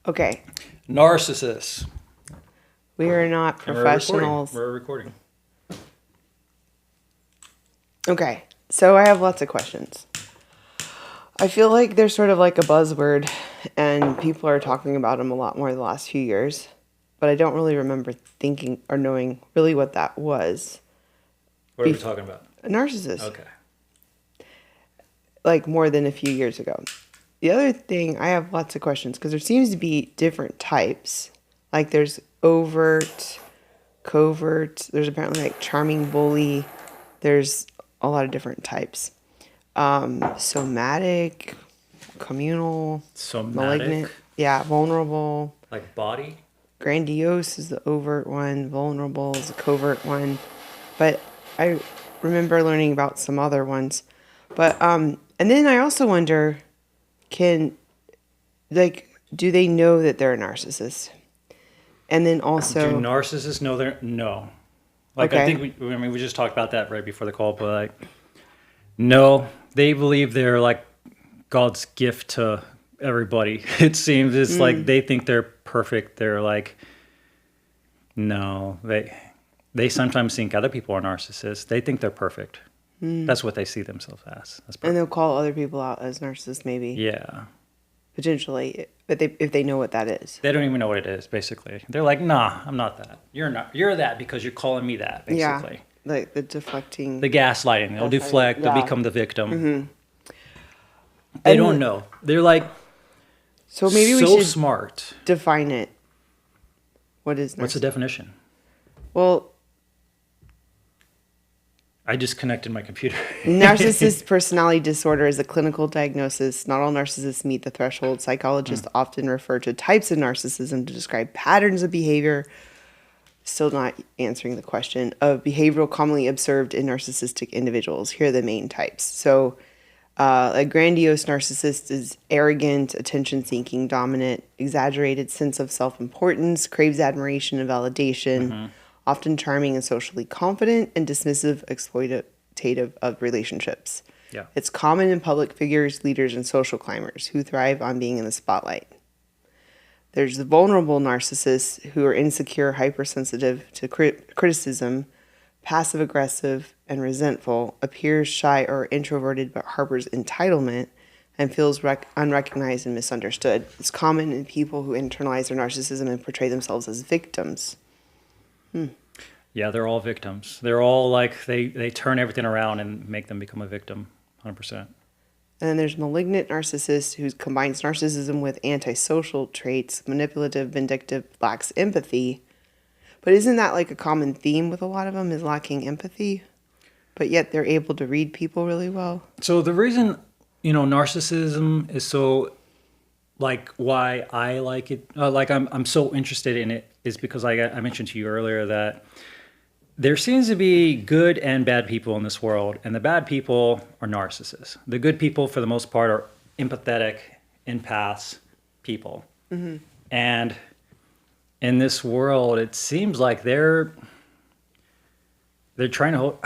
Okay. Narcissists. We are not And professionals. We're recording. Okay. So I have lots of questions. I feel like they're sort of like a buzzword, and people are talking about them a lot more the last few years. But I don't really remember thinking or knowing really what that was. What are we talking about? A narcissist. Okay. Like more than a few years ago. The other thing, I have lots of questions because there seems to be different types. Like there's overt, covert, there's apparently like charming bully. There's a lot of different types. Somatic, communal, malignant. Yeah, vulnerable. Like body? Grandiose is the overt one. Vulnerable is the covert one. But I remember learning about some other ones. But, and then I also wonder, do they know that they're a narcissist? And then also... Do narcissists know they're... No. Like, okay. I think we just talked about that right before the call, but like, no, they believe they're like God's gift to everybody. It seems it's like they think they're perfect. They're like, no, they sometimes think other people are narcissists. They think they're perfect. That's what they see themselves as. And they'll call other people out as narcissists, maybe. Yeah. Potentially, but if they know what that is. They don't even know what it is, basically. They're like, nah, I'm not that. You're not. You're that because you're calling me that, basically. Yeah, like the deflecting. The gaslighting. They'll deflect. Yeah. They'll become the victim. Mm-hmm. They don't know. They're like so maybe we should smart. Define it. What is narcissism? What's the definition? Well, I just connected my computer. Narcissist personality disorder is a clinical diagnosis. Not all narcissists meet the threshold. Psychologists often refer to types of narcissism to describe patterns of behavior, still not answering the question, of behavioral commonly observed in narcissistic individuals. Here are the main types. So a grandiose narcissist is arrogant, attention-seeking, dominant, exaggerated sense of self-importance, craves admiration and validation, often charming and socially confident, and dismissive, exploitative of relationships. Yeah. It's common in public figures, leaders, and social climbers who thrive on being in the spotlight. There's the vulnerable narcissists who are insecure, hypersensitive to criticism, passive-aggressive, and resentful, appears shy or introverted but harbors entitlement, and feels unrecognized and misunderstood. It's common in people who internalize their narcissism and portray themselves as victims. Yeah, they're all victims. They're all like, they turn everything around and make them become a victim, 100%. And then there's malignant narcissist who combines narcissism with antisocial traits, manipulative, vindictive, lacks empathy. But isn't that like a common theme with a lot of them, is lacking empathy? But yet they're able to read people really well. So the reason, narcissism is so, like, why I like it, like I'm so interested in it, is because I mentioned to you earlier that there seems to be good and bad people in this world, and the bad people are narcissists. The good people, for the most part, are empathetic, empaths people. Mm-hmm. And in this world, it seems like they're trying to hold...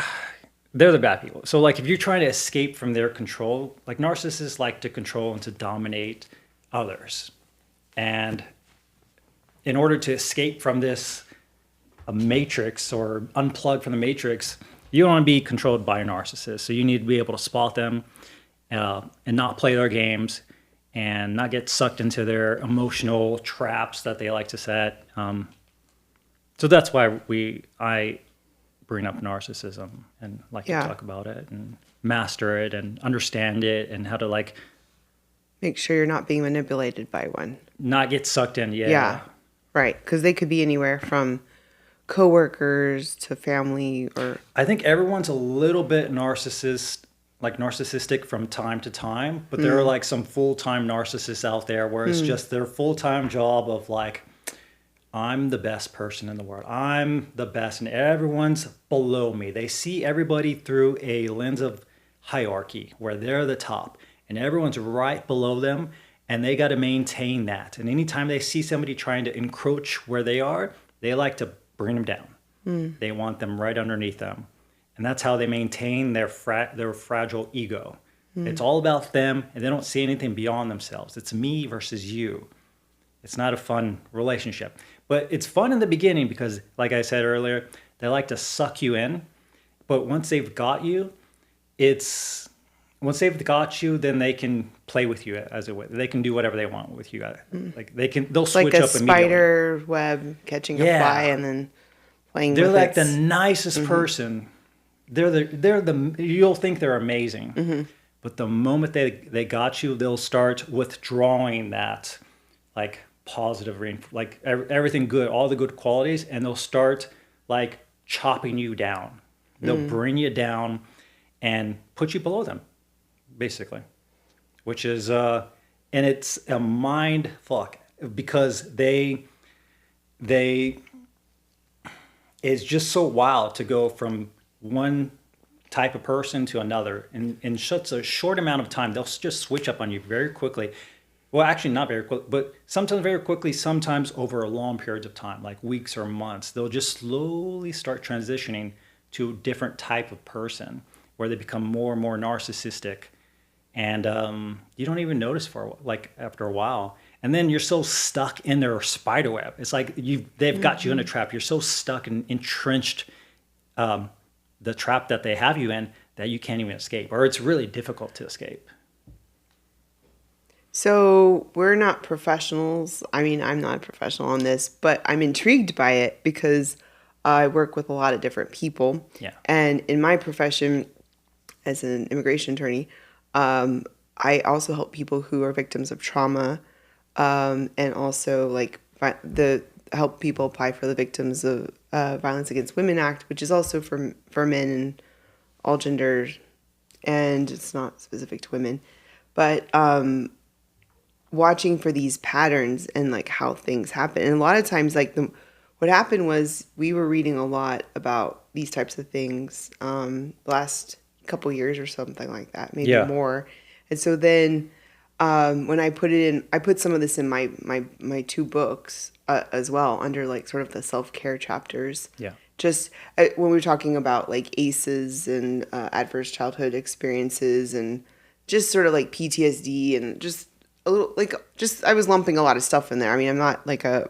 They're the bad people. So, like, if you're trying to escape from their control, like, narcissists like to control and to dominate others. And in order to escape from this matrix or unplug from the matrix, you don't want to be controlled by a narcissist. So you need to be able to spot them and not play their games and not get sucked into their emotional traps that they like to set. So that's why I bring up narcissism and like to talk about it and master it and understand it and how to like... Make sure you're not being manipulated by one. Not get sucked in, Yeah, right. Because they could be anywhere from coworkers to family or... I think everyone's a little bit narcissistic from time to time, but there are like some full-time narcissists out there where it's just their full-time job of like, I'm the best person in the world. I'm the best and everyone's below me. They see everybody through a lens of hierarchy where they're the top and everyone's right below them and they got to maintain that. And anytime they see somebody trying to encroach where they are, they like to bring them down. They want them right underneath them. And that's how they maintain their fragile ego. It's all about them, and they don't see anything beyond themselves. It's me versus you. It's not a fun relationship. But it's fun in the beginning because, like I said earlier, they like to suck you in. But once they've got you, then they can play with you as a way. They can do whatever they want with you. Like they'll switch like a up immediately. spider web catching a fly and then playing They're with like the nicest person. You'll think they're amazing. But the moment they got you, they'll start withdrawing that like positive, like everything good, all the good qualities, and they'll start like chopping you down. They'll bring you down and put you below them, basically, which is, and it's a mind fuck because it's just so wild to go from one type of person to another in such a short amount of time. They'll just switch up on you very quickly. Well, actually not very quickly, but sometimes very quickly, sometimes over long periods of time, like weeks or months. They'll just slowly start transitioning to a different type of person where they become more and more narcissistic. And you don't even notice after a while. And then you're so stuck in their spider web. It's like they've got you in a trap. You're so stuck and entrenched the trap that they have you in that you can't even escape, or it's really difficult to escape. So we're not professionals. I mean, I'm not a professional on this, but I'm intrigued by it because I work with a lot of different people. Yeah. And in my profession as an immigration attorney, I also help people who are victims of trauma, and also help people apply for the Victims of Violence Against Women Act, which is also for men and all genders, and it's not specific to women. But watching for these patterns and like how things happen, and a lot of times what happened was we were reading a lot about these types of things last couple years or something like that, maybe more. And so then when I put some of this in my two books as well under like sort of the self-care chapters. Yeah. Just when we were talking about like ACEs and adverse childhood experiences and just sort of like PTSD and just a little I was lumping a lot of stuff in there. I mean, I'm not like a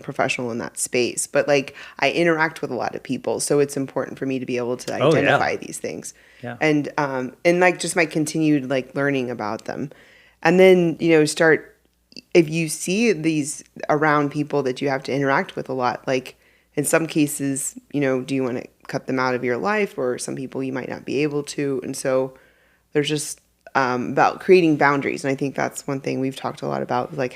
professional in that space, but like I interact with a lot of people, so it's important for me to be able to identify these things. Yeah. And like just my continued like learning about them. And then, if you see these around people that you have to interact with a lot, like in some cases, do you want to cut them out of your life, or some people you might not be able to. And so there's just about creating boundaries. And I think that's one thing we've talked a lot about, like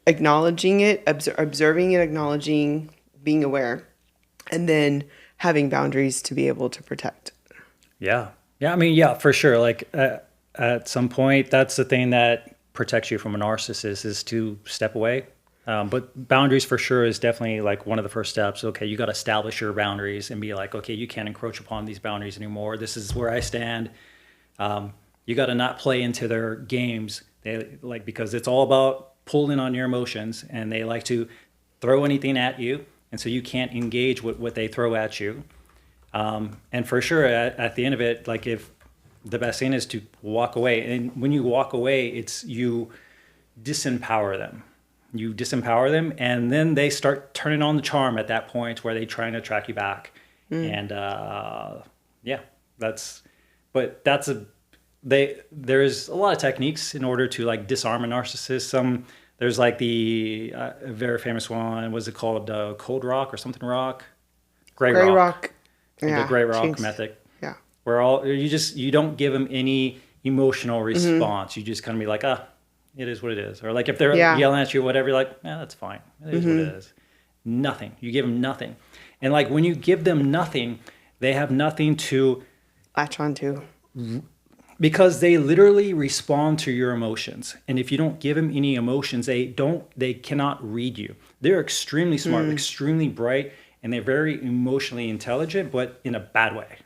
acknowledging it, observing it, acknowledging, being aware, and then having boundaries to be able to protect. Yeah. Yeah. I mean, yeah, for sure. Like at some point, that's the thing that protects you from a narcissist is to step away. But boundaries for sure is definitely like one of the first steps. Okay, you got to establish your boundaries and be like, okay, you can't encroach upon these boundaries anymore. This is where I stand. You got to not play into their games. Because it's all about pulling on your emotions, and they like to throw anything at you, and so you can't engage with what they throw at you. And for sure, at the end of it, like if the best thing is to walk away, and when you walk away, it's you disempower them. You disempower them, and then they start turning on the charm at that point where they try and attract you back. And there's a lot of techniques in order to like disarm a narcissist. There's like the very famous one. Was it called Cold Rock or something Rock? Gray Rock. Yeah, the Gray Rock method. Yeah. Where you don't give them any emotional response. You just kind of be like, it is what it is. Or like if they're yelling at you or whatever, you're like, that's fine. It is what it is. Nothing. You give them nothing. And like when you give them nothing, they have nothing to latch on to. Because they literally respond to your emotions. And if you don't give them any emotions, they cannot read you. They're extremely smart, extremely bright, and they're very emotionally intelligent, but in a bad way.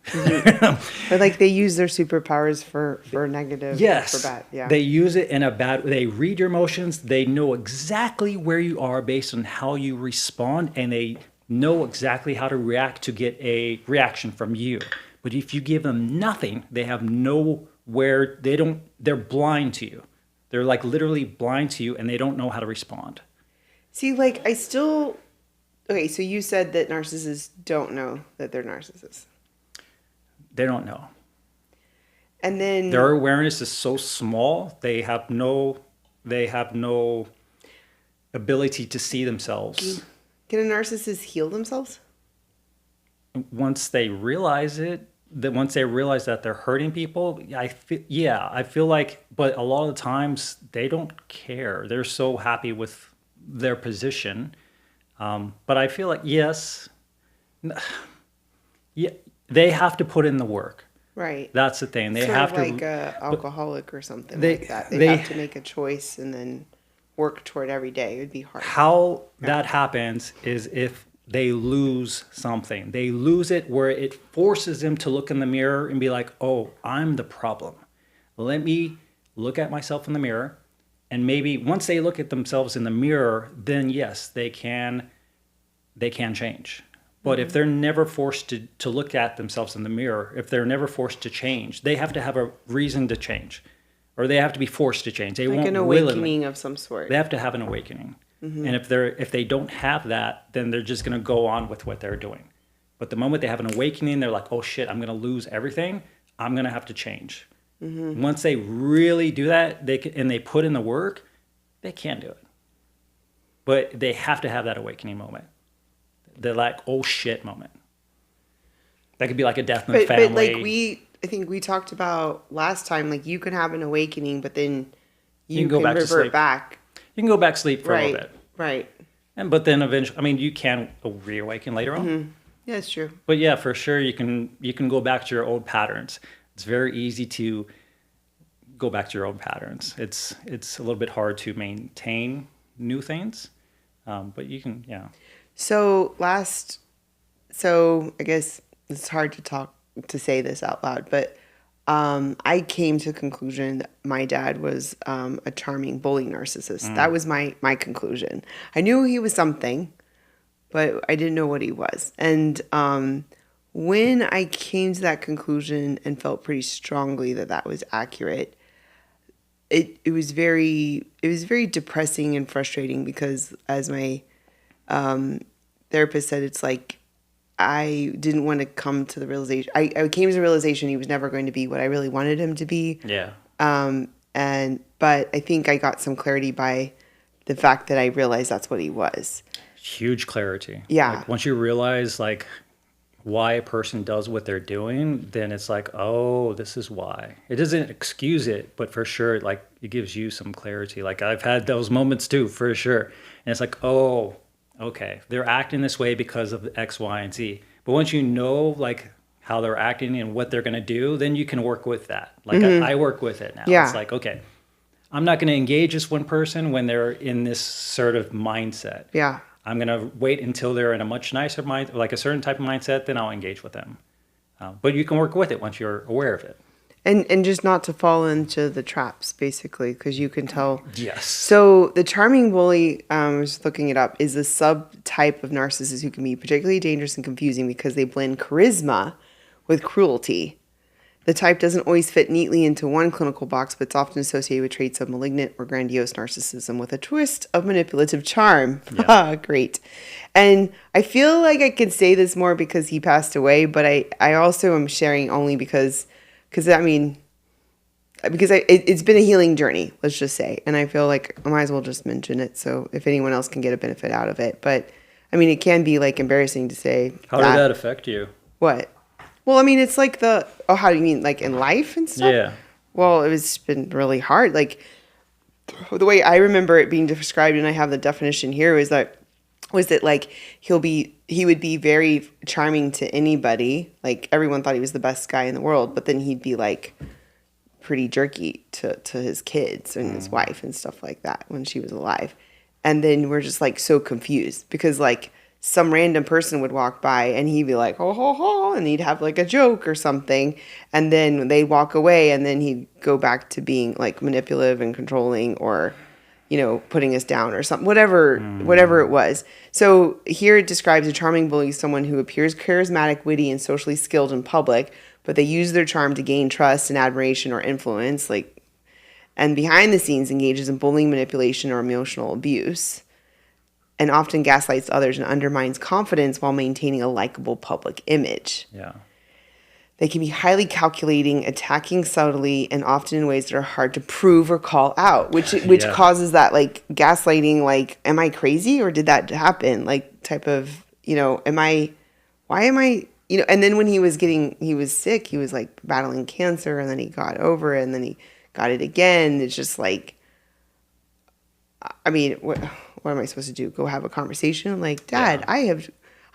But like they use their superpowers for negative. Yes. For bad. Yeah. They use it in a bad way. They read your emotions. They know exactly where you are based on how you respond, and they know exactly how to react to get a reaction from you. But if you give them nothing, they have nowhere, they're blind to you. They're like literally blind to you and they don't know how to respond. See, like okay, so you said that narcissists don't know that they're narcissists. They don't know. And then Their awareness is so small, they have no ability to see themselves. Can a narcissist heal themselves? Once they realize it, once they realize that they're hurting people, I feel like, but a lot of the times they don't care. They're so happy with their position. But I feel like, yes, yeah, they have to put in the work. Right. That's the thing. They sort have of to, like an alcoholic or something they- like that. they- They have to make a choice and then work toward every day. It would be hard. how that happens is if they lose something. They lose it where it forces them to look in the mirror and be like, oh, I'm the problem. Let me look at myself in the mirror. And maybe once they look at themselves in the mirror, then yes, they can change. But if they're never forced to look at themselves in the mirror, if they're never forced to change, they have to have a reason to change. Or they have to be forced to change. They Like won't an willingly. awakening of some sort. They have to have an awakening. And if they don't have that, then they're just going to go on with what they're doing. But the moment they have an awakening, they're like, oh shit, I'm going to lose everything. I'm going to have to change. Once they really do that, and they put in the work, they can do it. But they have to have that awakening moment. The like, oh shit moment. That could be like a death in the family. But like I think we talked about last time, like you can have an awakening, but then you can go can back to revert sleep. back. You can go back to sleep for a Right. little bit. Right. But then eventually, I mean, you can reawaken later on. Yeah, it's true. But yeah, for sure, you can go back to your old patterns. It's very easy to go back to your old patterns. It's a little bit hard to maintain new things, but you can, yeah. So I guess it's hard to say this out loud, but I came to the conclusion that my dad was a charming bully narcissist. That was my conclusion. I knew he was something, but I didn't know what he was. And when I came to that conclusion and felt pretty strongly that was accurate, it was very depressing and frustrating because, as my therapist said, it's like I didn't want to come to the realization. I came to the realization he was never going to be what I really wanted him to be. Yeah. But I think I got some clarity by the fact that I realized that's what he was. Huge clarity. Yeah. Like, once you realize like why a person does what they're doing, then it's like, oh, this is why. It doesn't excuse it, but for sure, like it gives you some clarity. Like I've had those moments too, for sure. And it's like, oh, okay, they're acting this way because of X, Y, and Z. But once you know like how they're acting and what they're going to do, then you can work with that. Like I work with it now. Yeah. It's like, okay, I'm not going to engage this one person when they're in this sort of mindset. Yeah. I'm going to wait until they're in a much nicer mind, like a certain type of mindset, then I'll engage with them. But you can work with it once you're aware of it. And just not to fall into the traps, basically, because you can tell. Yes. So the charming bully, I was looking it up, is a subtype of narcissists who can be particularly dangerous and confusing because they blend charisma with cruelty. The type doesn't always fit neatly into one clinical box, but it's often associated with traits of malignant or grandiose narcissism with a twist of manipulative charm. Yeah. Great. And I feel like I can say this more because he passed away, but I also am sharing only because it's been a healing journey, let's just say. And I feel like I might as well just mention it so if anyone else can get a benefit out of it. But I mean, it can be like embarrassing to say. How did that affect you? What? Well, I mean, it's like how do you mean, like in life and stuff? Yeah. Well, it's been really hard. Like the way I remember it being described, and I have the definition here, was that like he would be very charming to anybody. Like everyone thought he was the best guy in the world, but then he'd be like pretty jerky to his kids and his wife and stuff like that when she was alive. And then we're just like so confused because like some random person would walk by and he'd be like, ho, ho, ho, and he'd have like a joke or something. And then they'd walk away and then he'd go back to being like manipulative and controlling or, putting us down or something, whatever it was. So here it describes a charming bully, someone who appears charismatic, witty, and socially skilled in public, but they use their charm to gain trust and admiration or influence, like, and behind the scenes engages in bullying, manipulation, or emotional abuse, and often gaslights others and undermines confidence while maintaining a likable public image. Yeah. They can be highly calculating, attacking subtly, and often in ways that are hard to prove or call out, which Yeah. causes that, like, gaslighting, like, am I crazy or did that happen? Like, type of, why am I, and then when he was sick, he was, like, battling cancer, and then he got over it, and then he got it again. It's just like, I mean, what am I supposed to do? Go have a conversation? Like, Dad, Yeah.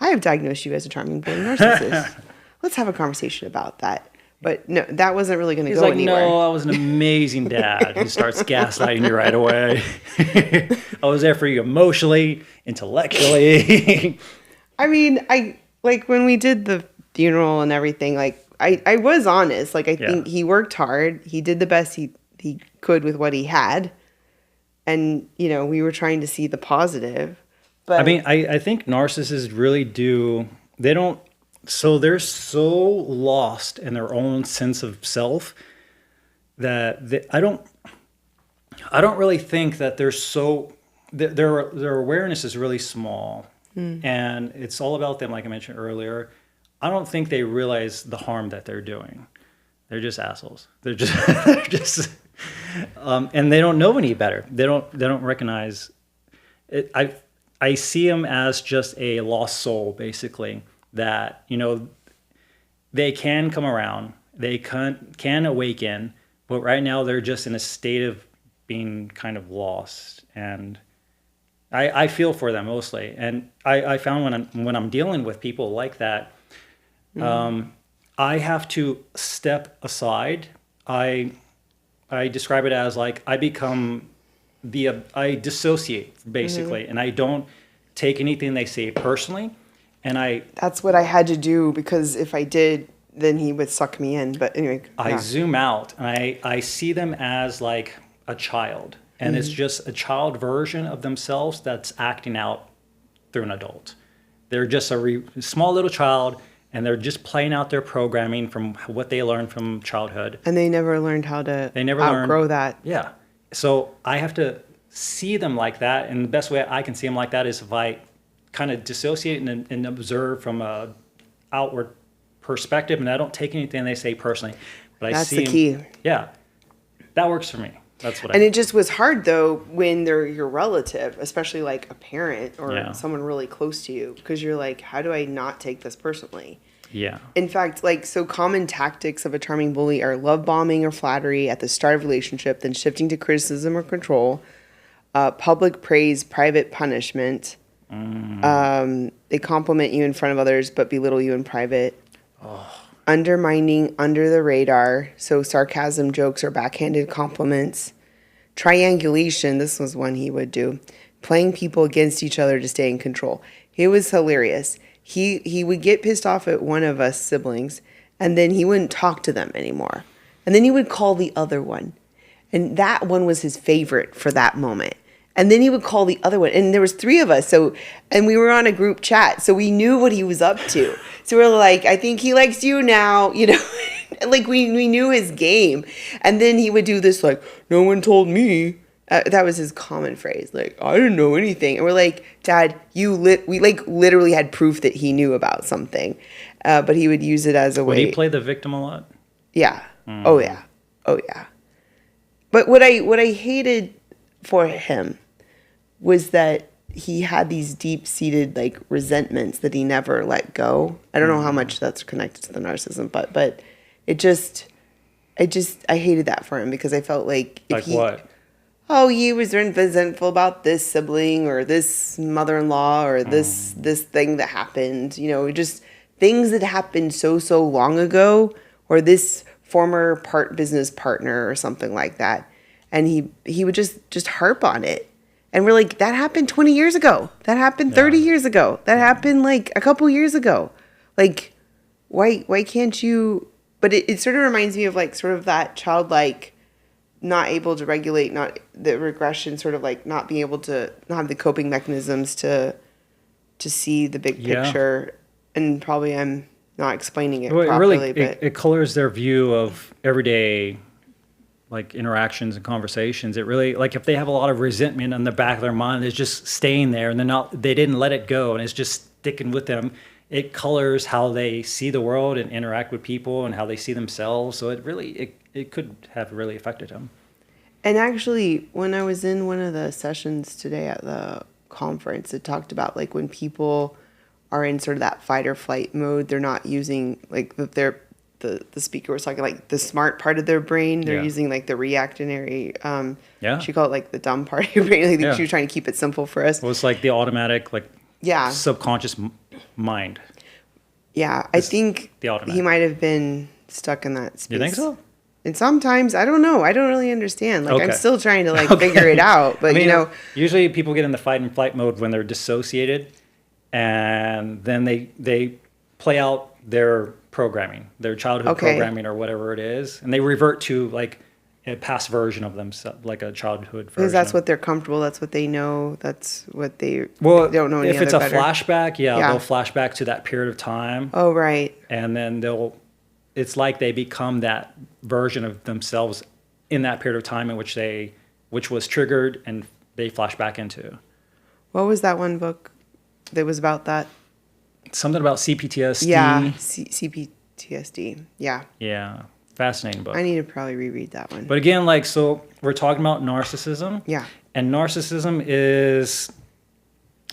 I have diagnosed you as a charming bullying narcissist. Let's have a conversation about that. But no, that wasn't really going to He's go like, anywhere. no, I was an amazing dad. He starts gaslighting you right away. I was there for you emotionally, intellectually. I mean, like when we did the funeral and everything, like I was honest. Like I think he worked hard. He did the best he could with what he had. And, we were trying to see the positive. But I mean, I think narcissists really do, so they're so lost in their own sense of self that I don't really think that their awareness is really small, and it's all about them, like I mentioned earlier. I don't think they realize the harm that they're doing. They're just assholes. They're just and they don't know any better. They don't recognize it. I see them as just a lost soul, basically. That they can come around, they can awaken, but right now they're just in a state of being kind of lost. And I feel for them mostly. And I found when I'm dealing with people like that, I have to step aside. I describe it as like I dissociate basically, and I don't take anything they say personally. And that's what I had to do, because if I did, then he would suck me in. But anyway, I zoom out and I see them as like a child, and it's just a child version of themselves that's acting out through an adult. They're just a small little child, and they're just playing out their programming from what they learned from childhood. And they never learned how to outgrow that. Yeah. So I have to see them like that, and the best way I can see them like that is if I kind of dissociate and observe from a outward perspective, and I don't take anything they say personally. But that's the key. Yeah, that works for me. That's what. And it just was hard though when they're your relative, especially like a parent or someone really close to you, because you're like, how do I not take this personally? Yeah. In fact, like, so common tactics of a charming bully are love bombing or flattery at the start of a relationship, then shifting to criticism or control, public praise, private punishment. They compliment you in front of others but belittle you in private. Undermining under the radar, so sarcasm, jokes, or backhanded compliments. Triangulation, this was one he would do. Playing people against each other to stay in control. It was hilarious. He would get pissed off at one of us siblings, and then he wouldn't talk to them anymore. And then he would call the other one. And that one was his favorite for that moment. And then he would call the other one. And there was 3 of us. And we were on a group chat. So we knew what he was up to. So we were like, I think he likes you now, like we knew his game. And then he would do this like, no one told me. That was his common phrase. Like, I didn't know anything. And we're like, Dad, we like literally had proof that he knew about something. But he would use it as a way. Would he play the victim a lot? Yeah. Oh yeah. Oh yeah. But what I hated for him was that he had these deep-seated like resentments that he never let go. I don't know how much that's connected to the narcissism, but I hated that for him, because I felt like what? Oh, he was resentful about this sibling or this mother-in-law or this thing that happened, just things that happened so long ago, or this former business partner or something like that. And he would just harp on it. And we're like, that happened 20 years ago. That happened 30 years ago. That happened like a couple years ago. Like, why can't you? But it sort of reminds me of like sort of that childlike, not able to regulate, not the regression, sort of like not being able to not have the coping mechanisms to see the big picture. And probably I'm not explaining it Well, properly. But it colors their view of everyday like interactions and conversations. It really, like if they have a lot of resentment in the back of their mind, it's just staying there and they didn't let it go and it's just sticking with them. It colors how they see the world and interact with people and how they see themselves. So it could have really affected them. And actually, when I was in one of the sessions today at the conference, it talked about like when people are in sort of that fight or flight mode, they're not using like the speaker was talking like the smart part of their brain. They're using like the reactionary. She called it like the dumb part of your brain. She was trying to keep it simple for us. Well, it's like the automatic, like subconscious mind. Yeah, I think he might have been stuck in that space. You think so? And sometimes, I don't know. I don't really understand. Like, I'm still trying to, like, figure it out. But, usually people get in the fight and flight mode when they're dissociated. And then they play out their programming, their childhood programming or whatever it is. And they revert to, like, a past version of themselves, like a childhood version. Because that's what they're comfortable. That's what they know. That's what they don't know any if other it's a better. flashback, they'll flash back to that period of time. Oh, right. And then it's like they become that version of themselves in that period of time in which was triggered and they flash back into. What was that one book that was about that? Something about CPTSD. Yeah, CPTSD. Yeah. Yeah. Fascinating book. I need to probably reread that one. But again, like, so we're talking about narcissism. Yeah. And narcissism is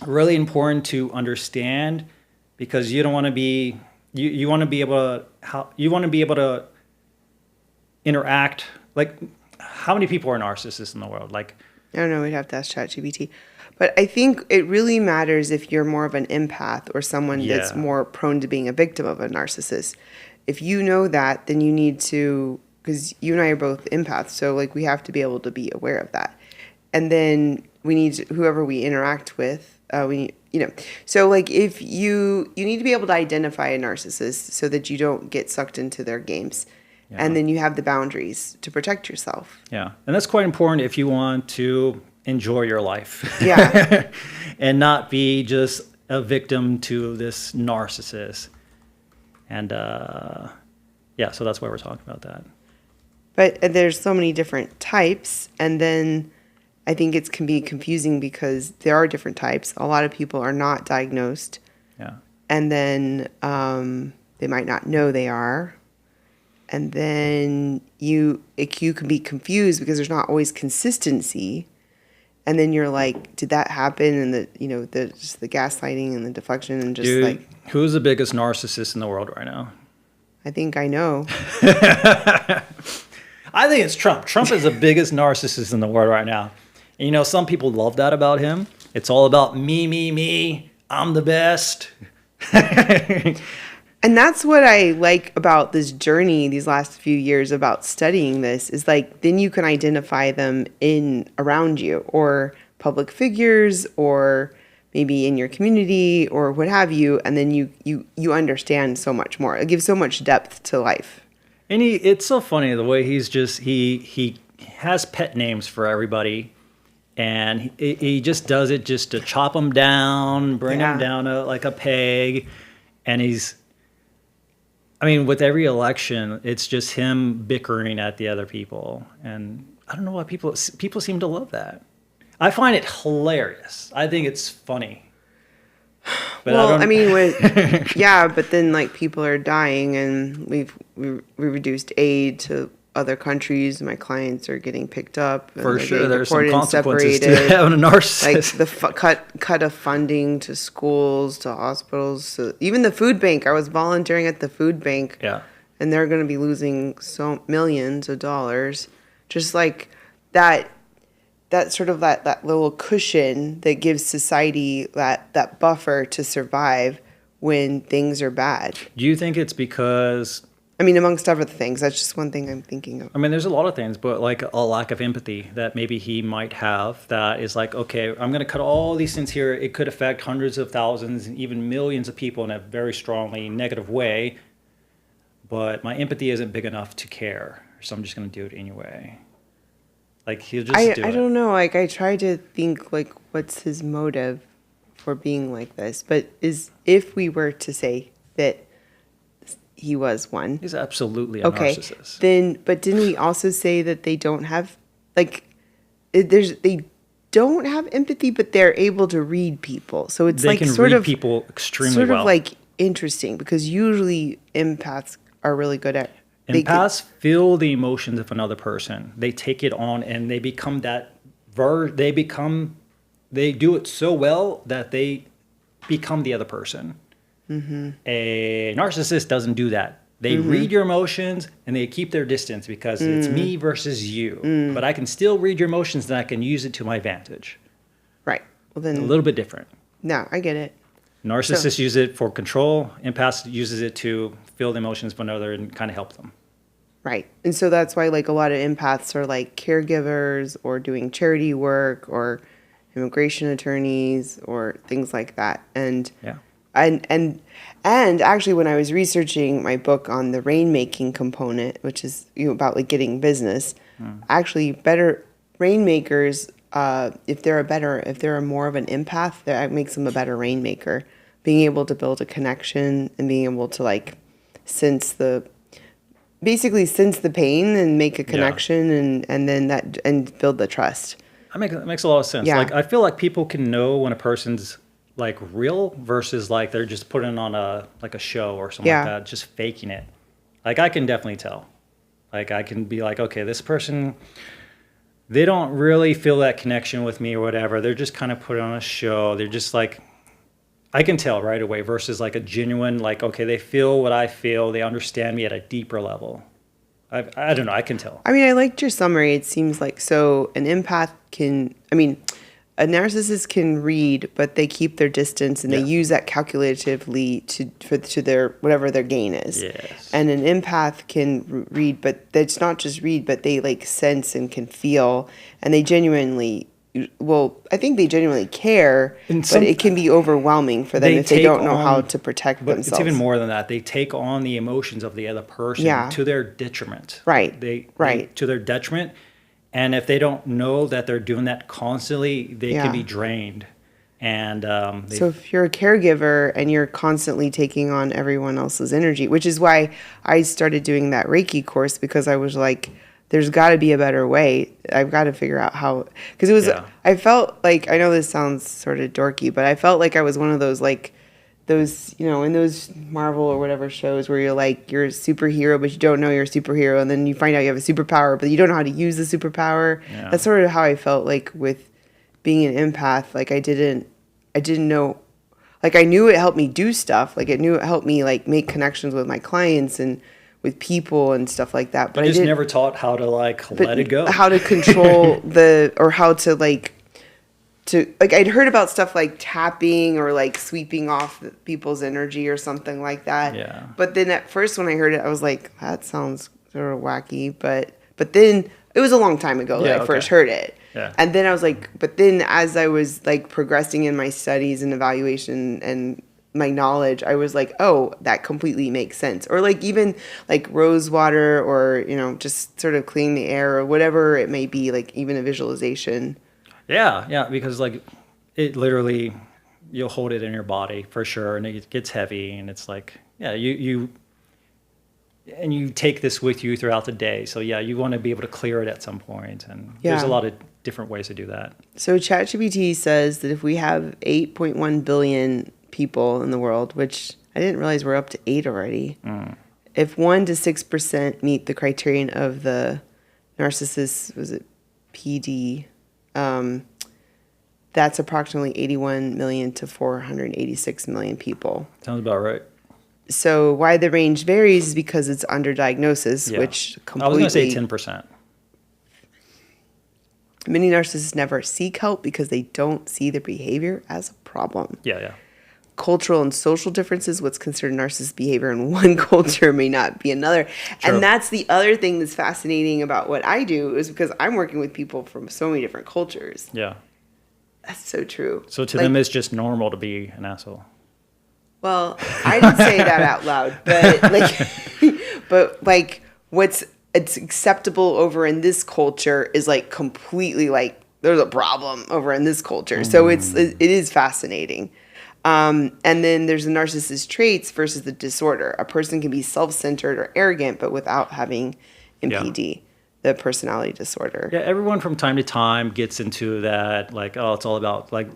really important to understand because you don't want to be, you want to be able to interact. Like, how many people are narcissists in the world? Like, I don't know. We'd have to ask ChatGPT. But I think it really matters if you're more of an empath or someone that's more prone to being a victim of a narcissist. If you know that, then you need to, because you and I are both empaths, so like we have to be able to be aware of that. And then we need whoever we interact with, so like if you need to be able to identify a narcissist so that you don't get sucked into their games. Yeah. And then you have the boundaries to protect yourself. Yeah. And that's quite important if you want to enjoy your life. Yeah. And not be just a victim to this narcissist. And so that's why we're talking about that. But there's so many different types. And then I think it can be confusing because there are different types. A lot of people are not diagnosed. Yeah. And then they might not know they are. And then you can be confused because there's not always consistency. And then you're like, did that happen? And just the gaslighting and the deflection and just Dude, like, who's the biggest narcissist in the world right now? I think I know. I think it's Trump. Trump is the biggest narcissist in the world right now. And some people love that about him. It's all about me, me, me. I'm the best. And that's what I like about this journey these last few years about studying this is like then you can identify them around you or public figures or maybe in your community or what have you, and then you understand so much more. It gives so much depth to life. And it's so funny the way he has pet names for everybody, and he just does it just to chop them down, bring them down like a peg, and with every election, it's just him bickering at the other people. And I don't know why people seem to love that. I find it hilarious. I think it's funny. But but then like people are dying and we reduced aid to other countries. My clients are getting picked up. For sure, there's some consequences to having a narcissist. Like the cut of funding to schools, to hospitals, so even the food bank. I was volunteering at the food bank. Yeah. And they're going to be losing millions of dollars. Just like that sort of that little cushion that gives society that buffer to survive when things are bad. Do you think it's because... amongst other things, that's just one thing I'm thinking of. There's a lot of things, but like a lack of empathy that maybe he might have that is like, okay, I'm going to cut all these things here. It could affect hundreds of thousands and even millions of people in a very strongly negative way, but my empathy isn't big enough to care, so I'm just going to do it anyway. Like, he'll just do it. I don't know. Like, I try to think, like, what's his motive for being like this? But if we were to say that he was one. He's absolutely a narcissist. But didn't we also say that they don't have, like, they don't have empathy, but they're able to read people. So it's They like can sort read of people extremely sort well. of like interesting, because usually empaths are really good at Empaths feel the emotions of another person. They take it on, and they become that they do it so well that they become the other person. A narcissist doesn't do that. They read your emotions and they keep their distance because it's me versus you. But I can still read your emotions and I can use it to my advantage. Right. Well, then A little bit different. no, I get it. Narcissists use it for control. Empaths uses it to feel the emotions of another and kind of help them. Right. And so that's why, like, a lot of empaths are like caregivers or doing charity work or immigration attorneys or things like that. And Yeah. and actually, when I was researching my book on the rainmaking component, which is about like getting business, actually better rainmakers, if they're more of an empath, that makes them a better rainmaker. Being able to build a connection and being able to like sense the pain and make a connection and then and build the trust. That makes a lot of sense. Yeah. Like, I feel like people can know when a person's like real versus like they're just putting on a show or something like that, just faking it. Like, I can definitely tell. Like, I can be like, okay, this person, they don't really feel that connection with me or whatever. They're just kind of putting on a show. They're just like, I can tell right away versus like a genuine, like, okay, they feel what I feel. They understand me at a deeper level. I don't know. I can tell. I mean, I liked your summary. It seems like, so an empath a narcissist can read, but they keep their distance and they use that calculatively to their whatever their gain is. Yes. And an empath can read, but it's not just read, but they like sense and can feel, and they genuinely. Well, I think they genuinely care, but it can be overwhelming for them if they don't know how to protect but themselves. It's even more than that. They take on the emotions of the other person to their detriment. Right. They to their detriment. And if they don't know that they're doing that constantly, they can be drained. And so if you're a caregiver and you're constantly taking on everyone else's energy, which is why I started doing that Reiki course, because I was like, there's got to be a better way. I've got to figure out how, because it was, I felt like, I know this sounds sort of dorky, but I felt like I was one of those, like, those, in those Marvel or whatever shows where you're like, you're a superhero, but you don't know you're a superhero. And then you find out you have a superpower, but you don't know how to use the superpower. Yeah. That's sort of how I felt like with being an empath. Like, I didn't know, like, I knew it helped me do stuff. Like, I knew it helped me, like, make connections with my clients and with people and stuff like that. But I just never taught how to like let it go. How to control or how to like I'd heard about stuff like tapping or like sweeping off people's energy or something like that. Yeah. But then at first when I heard it, I was like, that sounds sort of wacky. But then it was a long time ago that I first heard it. Yeah. And then I was like, but then as I was like progressing in my studies and evaluation and my knowledge, I was like, oh, that completely makes sense. Or like even like rose water or, just sort of cleaning the air or whatever it may be, like even a visualization. Yeah, because like it literally, you'll hold it in your body for sure, and it gets heavy, and it's like, you take this with you throughout the day. So you want to be able to clear it at some point, and there's a lot of different ways to do that. So ChatGPT says that if we have 8.1 billion people in the world, which I didn't realize we're up to 8 already. If 1 to 6% meet the criterion of the narcissist, was it PD? That's approximately 81 million to 486 million people. Sounds about right. So why the range varies is because it's under diagnosis, which completely... I was going to say 10%. Many narcissists never seek help because they don't see the behavior as a problem. Yeah. Cultural and social differences, what's considered narcissist behavior in one culture may not be another. True. And that's the other thing that's fascinating about what I do, is because I'm working with people from so many different cultures. Yeah. That's so true. So to them, it's just normal to be an asshole. Well, I didn't say that out loud, but what's acceptable over in this culture is like completely like there's a problem over in this culture. So it is fascinating. And then there's the narcissist traits versus the disorder. A person can be self-centered or arrogant, but without having MPD, the personality disorder. Yeah, everyone from time to time gets into that, like, oh, it's all about, like,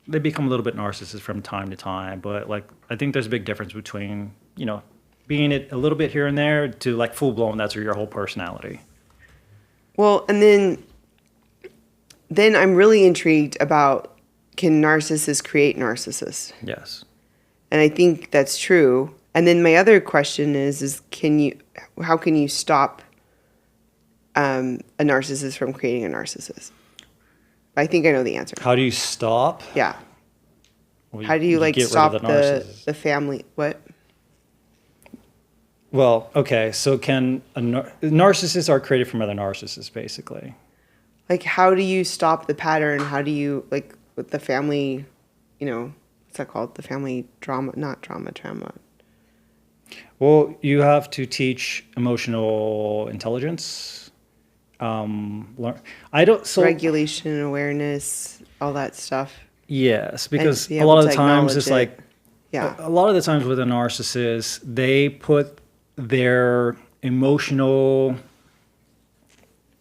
they become a little bit narcissist from time to time. But, like, I think there's a big difference between, being it a little bit here and there to, like, full-blown, that's your whole personality. Well, and then I'm really intrigued about, can narcissists create narcissists? Yes. And I think that's true. And then my other question is how can you stop a narcissist from creating a narcissist? I think I know the answer. How do you stop? Yeah. Well, how do you get stop rid of the the family? What? Well, okay. So narcissists are created from other narcissists, basically. Like, how do you stop the pattern? How do you, like, with the family, what's that called? The family drama, not trauma. Well, you have to teach emotional intelligence. Regulation, awareness, all that stuff. Yes, because a lot of the times it's like, yeah. A lot of the times with a narcissist, they put their emotional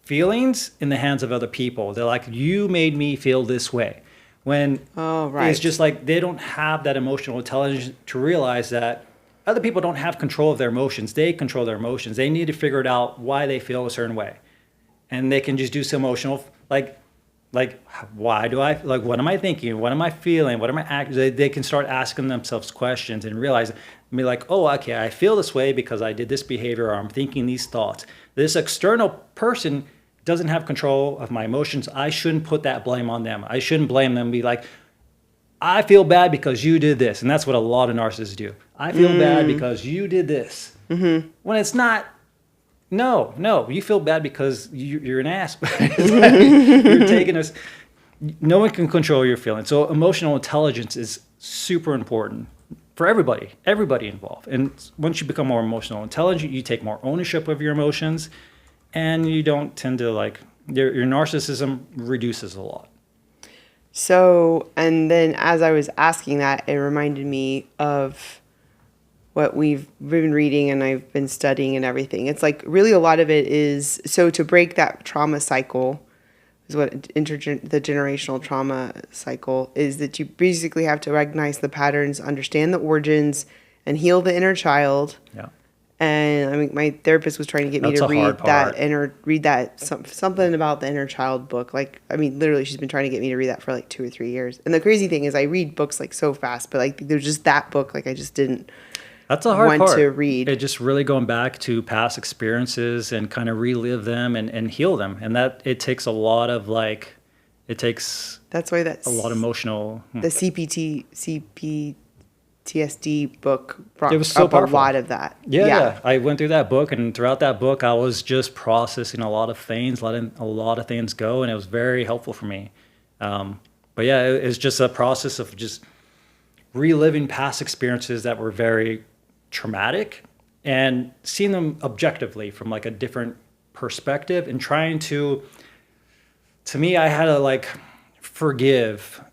feelings in the hands of other people. They're like, you made me feel this way. When it's just like they don't have that emotional intelligence to realize that other people don't have control of their emotions. They control their emotions. They need to figure it out why they feel a certain way. And they can just do some emotional, like why do I, like, what am I thinking? What am I feeling? What am I acting? They can start asking themselves questions and realize, be like, oh, okay, I feel this way because I did this behavior, or I'm thinking these thoughts. This external person doesn't have control of my emotions. I shouldn't put that blame on them. I shouldn't blame them. Be like, I feel bad because you did this. And that's what a lot of narcissists do. I feel bad because you did this. Mm-hmm. When it's not, no, you feel bad because you're an ass. You're taking us. No one can control your feelings. So emotional intelligence is super important for everybody involved. And once you become more emotional intelligent, you take more ownership of your emotions, and you don't tend to, like, your narcissism reduces a lot. So, and then as I was asking that, it reminded me of what we've been reading and I've been studying and everything. It's like really a lot of it is, so to break that trauma cycle is what the generational trauma cycle is, that you basically have to recognize the patterns, understand the origins, and heal the inner child. Yeah. And I mean, my therapist was trying to get me to read something about the inner child book. Like, I mean, literally, she's been trying to get me to read that for like 2 or 3 years. And the crazy thing is, I read books like so fast, but like there's just that book, like I just didn't. That's a hard want part to read. It just really going back to past experiences and kind of relive them and heal them, and that it takes a lot of that's why that's a lot of emotional. The CPTSD book brought it was so up powerful. A lot of that. Yeah, I went through that book, and throughout that book, I was just processing a lot of things, letting a lot of things go, and it was very helpful for me. But yeah, it's just a process of just reliving past experiences that were very traumatic and seeing them objectively from like a different perspective, and trying to me, I had to like forgive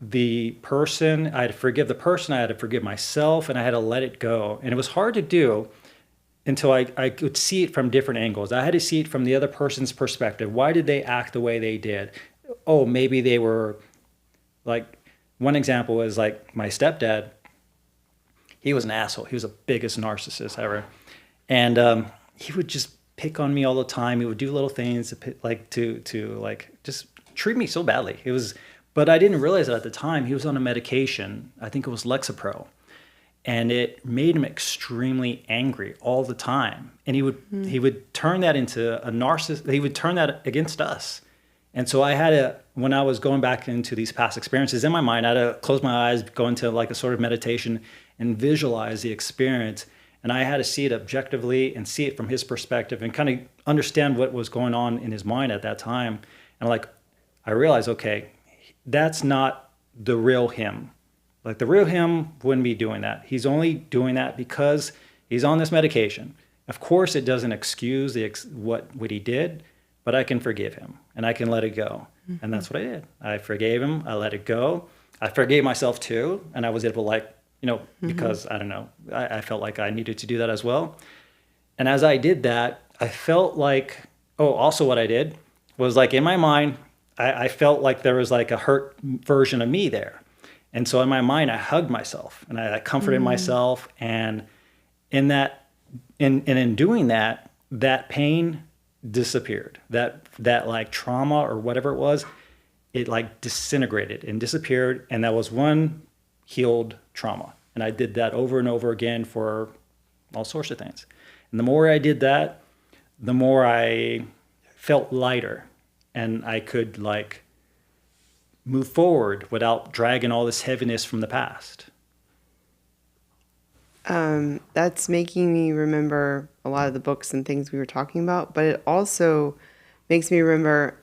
the person. I had to forgive the person. I had to forgive myself, and I had to let it go. And it was hard to do until I could see it from different angles. I had to see it from the other person's perspective. Why did they act the way they did? Oh, maybe they were like, one example was like my stepdad. He was an asshole. He was the biggest narcissist ever. And he would just pick on me all the time. He would do little things to just treat me so badly. But I didn't realize that at the time. He was on a medication. I think it was Lexapro. And it made him extremely angry all the time. And he would turn that into a narcissist. He would turn that against us. And so I had to, when I was going back into these past experiences in my mind, I had to close my eyes, go into like a sort of meditation and visualize the experience. And I had to see it objectively and see it from his perspective and kind of understand what was going on in his mind at that time. And like, I realized, okay, that's not the real him. Like the real him wouldn't be doing that. He's only doing that because he's on this medication. Of course, it doesn't excuse what he did, but I can forgive him and I can let it go. Mm-hmm. And that's what I did. I forgave him. I let it go. I forgave myself too. And I was able to because I don't know, I felt like I needed to do that as well. And as I did that, I felt like, also what I did was like in my mind, I felt like there was like a hurt version of me there. And so in my mind, I hugged myself and I comforted myself. And in doing that, that pain disappeared. That like trauma or whatever it was, it like disintegrated and disappeared. And that was one healed trauma. And I did that over and over again for all sorts of things. And the more I did that, the more I felt lighter and I could like move forward without dragging all this heaviness from the past. That's making me remember a lot of the books and things we were talking about, but it also makes me remember,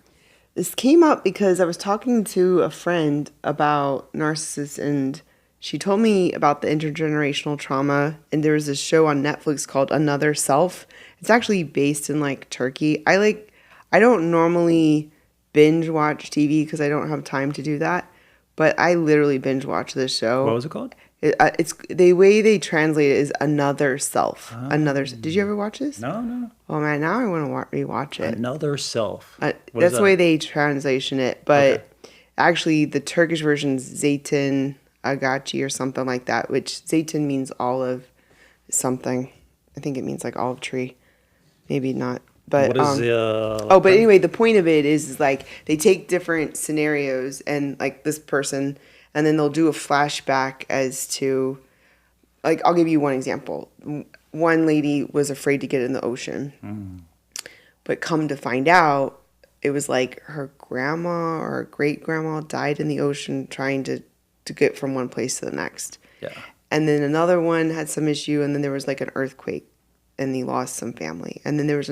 this came up because I was talking to a friend about narcissists, and she told me about the intergenerational trauma, and there was this show on Netflix called Another Self. It's actually based in like Turkey. I don't normally binge watch TV because I don't have time to do that, but I literally binge watch this show. What was it called? It's the way they translate it is Another Self. Did you ever watch this? No. Oh man, now I want to rewatch it. Another Self. That's the way they translation it, but actually the Turkish version is Zeytin Agachi or something like that, which Zeytin means olive something. I think it means like olive tree. Maybe not. But what is but anyway, the point of it is like they take different scenarios and like this person, and then they'll do a flashback as to, like, I'll give you one example. One lady was afraid to get in the ocean, but come to find out, it was like her grandma or great grandma died in the ocean trying to get from one place to the next. Yeah. And then another one had some issue, and then there was like an earthquake, and he lost some family. And then there was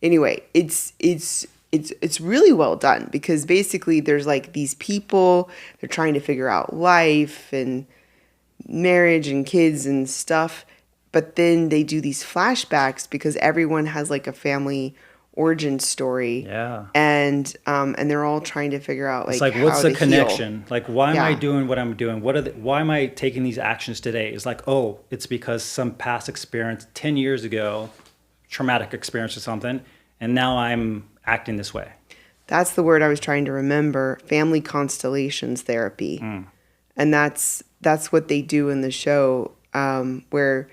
anyway, it's really well done because basically there's like these people, they're trying to figure out life and marriage and kids and stuff, but then they do these flashbacks because everyone has like a family origin story. Yeah. And they're all trying to figure out like, it's like, how what's the to connection? heal. Like, why am I doing what I'm doing? Why am I taking these actions today? It's like, it's because some past experience 10 years ago, traumatic experience or something, and now I'm acting this way. That's the word I was trying to remember. Family constellations therapy. And that's what they do in the show, where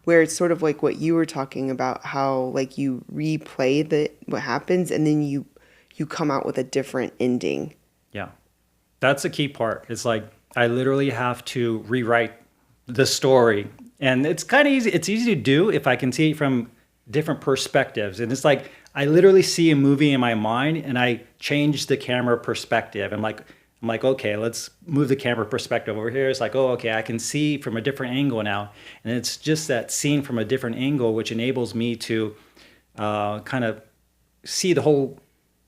it's sort of like what you were talking about, how like you replay what happens and then you come out with a different ending. Yeah. That's a key part. It's like I literally have to rewrite the story. And it's kind of easy. It's easy to do if I can see it from different perspectives. And it's like I literally see a movie in my mind and I change the camera perspective. I'm like, okay, let's move the camera perspective over here. It's like, I can see from a different angle now. And it's just that seeing from a different angle, which enables me to kind of see the whole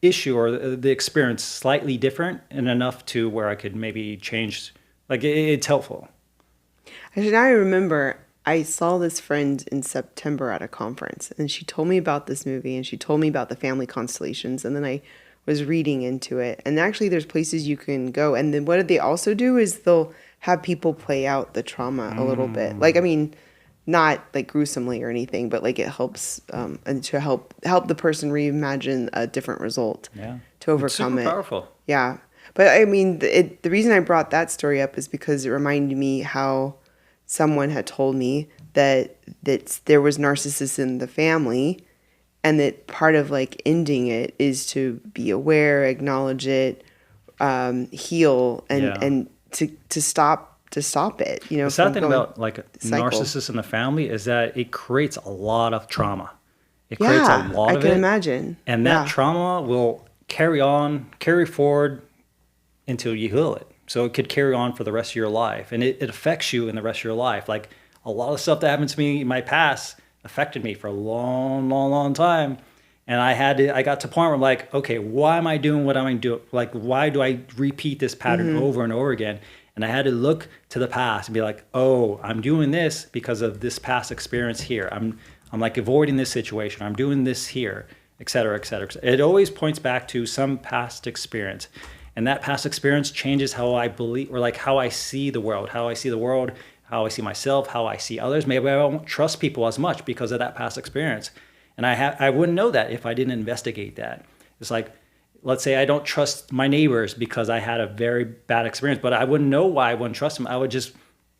issue or the experience slightly different and enough to where I could maybe change. Like it's helpful. Actually, now I remember I saw this friend in September at a conference, and she told me about this movie, and she told me about the family constellations, and then I was reading into it. And actually, there's places you can go. And then what they also do is they'll have people play out the trauma a little bit. Like, I mean, not like gruesomely or anything, but like it helps and to help the person reimagine a different result to overcome it's super powerful. Yeah. But I mean, the reason I brought that story up is because it reminded me how someone had told me that there was narcissists in the family, and that part of like ending it is to be aware, acknowledge it, heal, and to stop it. You know, the sad thing about like narcissists in the family is that it creates a lot of trauma. It creates a lot of it. I can imagine. And that trauma will carry forward until you heal it. So it could carry on for the rest of your life, and it affects you in the rest of your life. Like a lot of stuff that happened to me in my past affected me for a long, long, long time. And I got to a point where I'm like, okay, why am I doing what I'm doing? Like, why do I repeat this pattern over and over again? And I had to look to the past and be like, I'm doing this because of this past experience here. I'm like avoiding this situation. I'm doing this here, et cetera, et cetera, et cetera. It always points back to some past experience. And that past experience changes how I believe, or like how I see the world, how I see myself, how I see others. Maybe I won't trust people as much because of that past experience. And I wouldn't know that if I didn't investigate that. It's like, let's say I don't trust my neighbors because I had a very bad experience, but I wouldn't know why I wouldn't trust them. I would just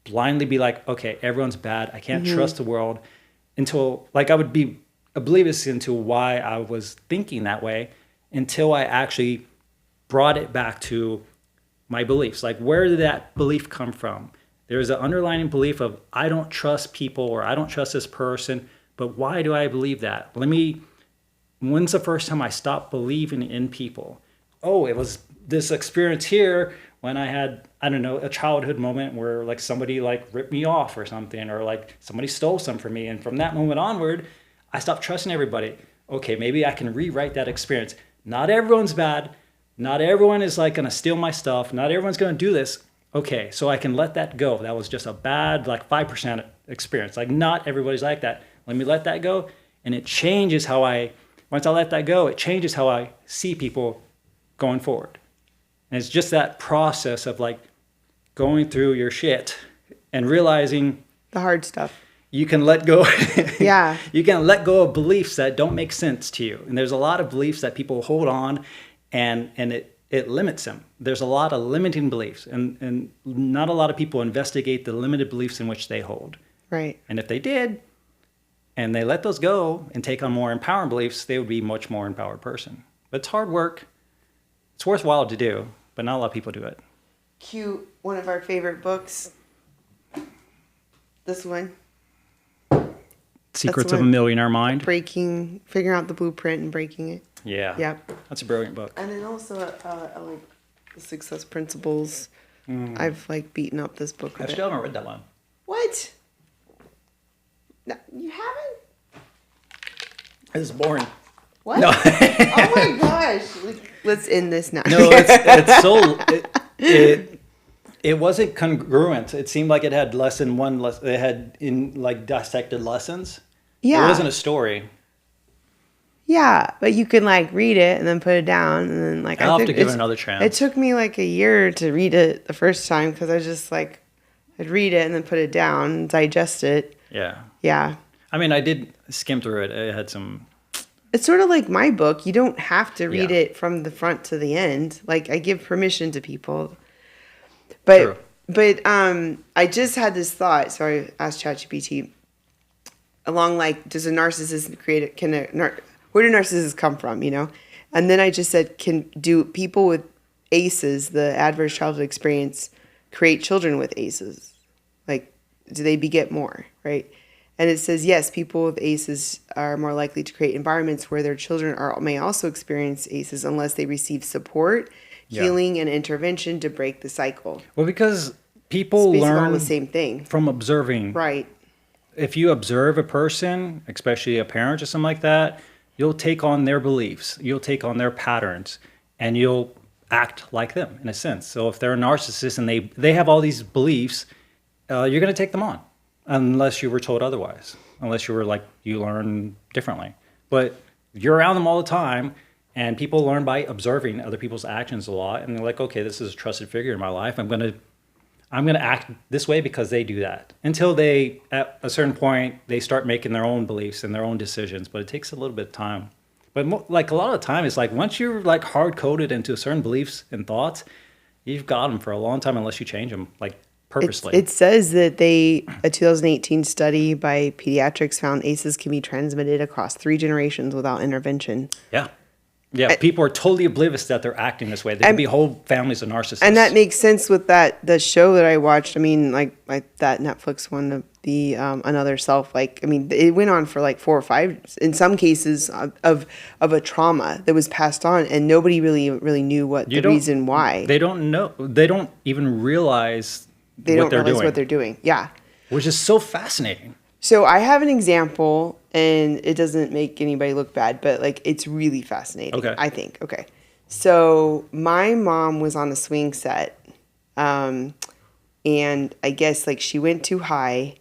blindly be like, okay, everyone's bad. I can't trust the world, until like I would be oblivious into why I was thinking that way, until I actually brought it back to my beliefs. Like, where did that belief come from? There's an underlying belief of, I don't trust people, or I don't trust this person, but why do I believe that? When's the first time I stopped believing in people? Oh, it was this experience here when I had, I don't know, a childhood moment where like somebody like ripped me off or something, or like somebody stole something from me. And from that moment onward, I stopped trusting everybody. Okay, maybe I can rewrite that experience. Not everyone's bad. Not everyone is like gonna steal my stuff. Not everyone's gonna do this. Okay, so I can let that go. That was just a bad, like 5% experience. Like, not everybody's like that. Let me let that go. And it changes how once I let that go, it changes how I see people going forward. And it's just that process of like going through your shit and realizing The hard stuff. you can let go. Yeah. You can let go of beliefs that don't make sense to you. And there's a lot of beliefs that people hold on, and it limits them. There's a lot of limiting beliefs, and not a lot of people investigate the limited beliefs in which they hold. Right. And if they did, and they let those go and take on more empowering beliefs, they would be a much more empowered person. But it's hard work. It's worthwhile to do, but not a lot of people do it. Cute. One of our favorite books. This one. Secrets of a Millionaire Mind. Figuring out the blueprint and breaking it. Yeah. Yep. That's a brilliant book. And then also, I like the Success Principles. I've like beaten up this book. I still haven't read that one. What? No, you haven't? It's boring. What? No. Oh my gosh! Let's end this now. No, it's so it wasn't congruent. It seemed like it had less than one. It had in like dissected lessons. Yeah. It wasn't a story. Yeah, but you can like read it and then put it down, and then like I'll have to give it another chance. It took me like a year to read it the first time because I just like I'd read it and then put it down, digest it. Yeah. Yeah. I mean, I did skim through it. It had some. It's sort of like my book. You don't have to read Yeah. it from the front to the end. Like I give permission to people. But True. I just had this thought. So I asked ChatGPT along like, does a narcissist where do narcissists come from? You know, and then I just said, do people with ACEs, the adverse childhood experience, create children with ACEs? Like, do they beget more? Right? And it says, yes, people with ACEs are more likely to create environments where their children may also experience ACEs unless they receive support, healing, and intervention to break the cycle. Well, because people It's basically all learn the same thing. from observing. Right. If you observe a person, especially a parent or something like that, you'll take on their beliefs, you'll take on their patterns, and you'll act like them in a sense. So if they're a narcissist and they have all these beliefs, you're going to take them on. Unless you were told otherwise, unless you were like, you learn differently. But you're around them all the time, and people learn by observing other people's actions a lot. And they're like, okay, this is a trusted figure in my life. I'm gonna act this way because they do that. Until they, at a certain point, they start making their own beliefs and their own decisions. But it takes a little bit of time. But like a lot of the time, it's like once you're like hard coded into certain beliefs and thoughts, you've got them for a long time unless you change them. Like. Purposely. It says that a 2018 study by pediatrics found ACEs can be transmitted across 3 generations without intervention. Yeah. Yeah. People are totally oblivious that they're acting this way. There could be whole families of narcissists. And that makes sense with the show that I watched. I mean, like that Netflix one, the Another Self. Like, I mean, it went on for like 4 or 5, in some cases, of a trauma that was passed on, and nobody really knew the reason why. They don't know. They don't even realize. They don't realize what they're doing. Yeah. Which is so fascinating. So I have an example, and it doesn't make anybody look bad, but like it's really fascinating. Okay. I think. Okay. So my mom was on a swing set, and I guess like she went too high,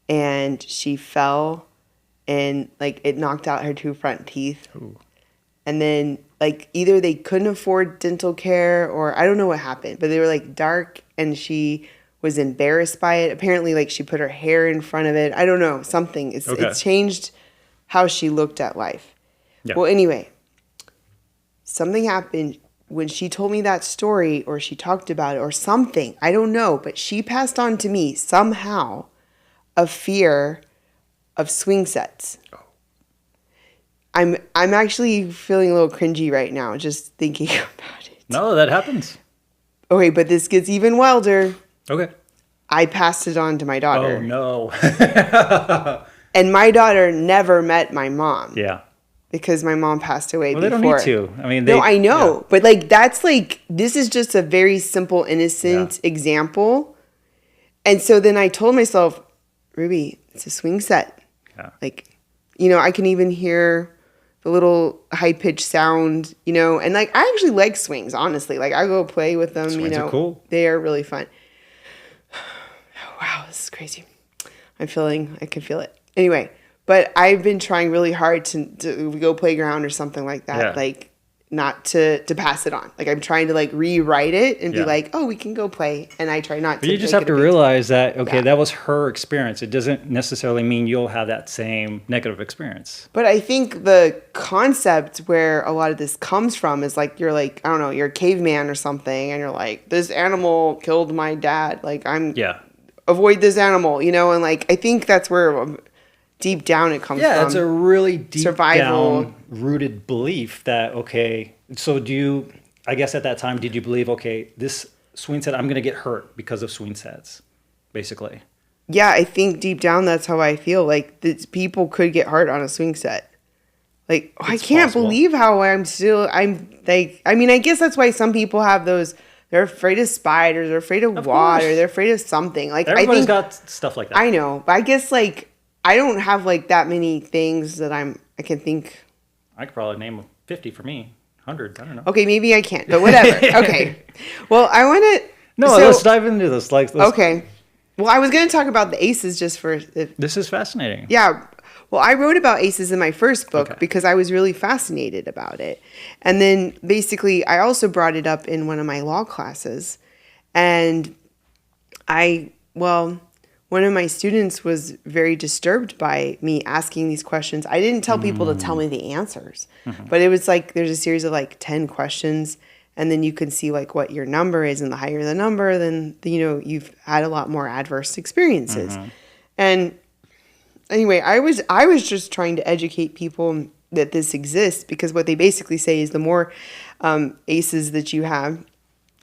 and she fell, and like it knocked out her 2 front teeth. Ooh. And then like either they couldn't afford dental care or I don't know what happened, but they were like dark and she was embarrassed by it. Apparently like she put her hair in front of it. I don't know, something. It changed how she looked at life. Yeah. Well, anyway, something happened when she told me that story or she talked about it or something. I don't know, but she passed on to me somehow a fear of swing sets. Oh. I'm actually feeling a little cringy right now just thinking about it. No, that happens. Okay, but this gets even wilder. Okay. I passed it on to my daughter. Oh, no. And my daughter never met my mom. Yeah. Because my mom passed away before. They don't need to. I mean, no, I know. Yeah. But like, that's like, this is just a very simple, innocent example. And so then I told myself, Ruby, it's a swing set. Yeah. Like, you know, I can even hear the little high-pitched sound, you know, and like, I actually like swings, honestly. Like, I go play with them, swings you know. Are cool. They are really fun. Wow, this is crazy. I can feel it. Anyway, but I've been trying really hard to go playground or something like that. Yeah. Like, not to pass it on. Like, I'm trying to like rewrite it and be like, oh, we can go play. And I try not to. But you just have to realize that, okay, that was her experience. It doesn't necessarily mean you'll have that same negative experience. But I think the concept where a lot of this comes from is like, you're like, I don't know, you're a caveman or something. And you're like, this animal killed my dad. Like, avoid this animal, you know? And like, I think that's where deep down it comes from. Yeah, it's a really deep down rooted belief that, okay, so I guess at that time, did you believe, okay, this swing set, I'm going to get hurt because of swing sets, basically? Yeah, I think deep down that's how I feel. Like, people could get hurt on a swing set. Like, I can't believe how I'm like, I mean, I guess that's why some people have those, they're afraid of spiders, they're afraid of water, they're afraid of something. Like, everybody's got stuff like that. I know, but I guess, like, I don't have, like, that many things that I can think. I could probably name 50 for me. 100, I don't know. Okay, maybe I can't, but whatever. Okay. Well, I want to... No, let's dive into this. Okay. Well, I was going to talk about the aces just for... This is fascinating. Yeah. Well, I wrote about aces in my first book because I was really fascinated about it. And then, basically, I also brought it up in one of my law classes. And one of my students was very disturbed by me asking these questions. I didn't tell people to tell me the answers, but it was like there's a series of like 10 questions, and then you can see like what your number is, and the higher the number, then you've had a lot more adverse experiences. And anyway, I was just trying to educate people that this exists, because what they basically say is the more aces that you have,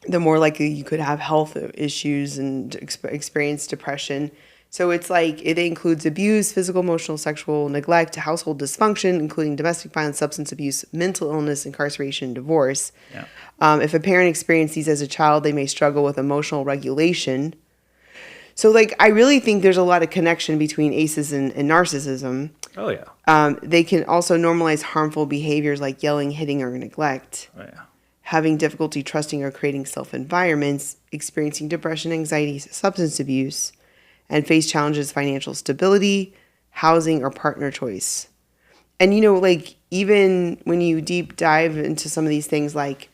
the more likely you could have health issues and experience depression. So it's like it includes abuse, physical, emotional, sexual neglect, household dysfunction, including domestic violence, substance abuse, mental illness, incarceration, divorce. Yeah. If a parent experienced these as a child, they may struggle with emotional regulation. So like, I really think there's a lot of connection between ACEs and narcissism. Oh, yeah. They can also normalize harmful behaviors like yelling, hitting, or neglect. Oh, yeah. Having difficulty trusting or creating self-environments, experiencing depression, anxiety, substance abuse, and face challenges, financial stability, housing, or partner choice. And, like, even when you deep dive into some of these things, like,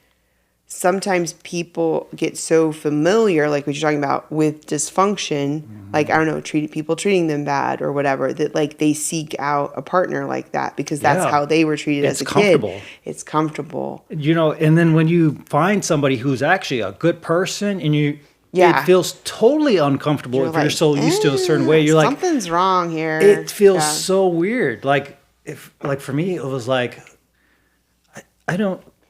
sometimes people get so familiar, like what you're talking about, with dysfunction, like, I don't know, people treating them bad or whatever, that, like, they seek out a partner like that because that's how they were treated as a kid. It's comfortable. And then when you find somebody who's actually a good person and it feels totally uncomfortable if you're so used to a certain way. You're like, something's wrong here. It feels so weird. Like, for me, it was like,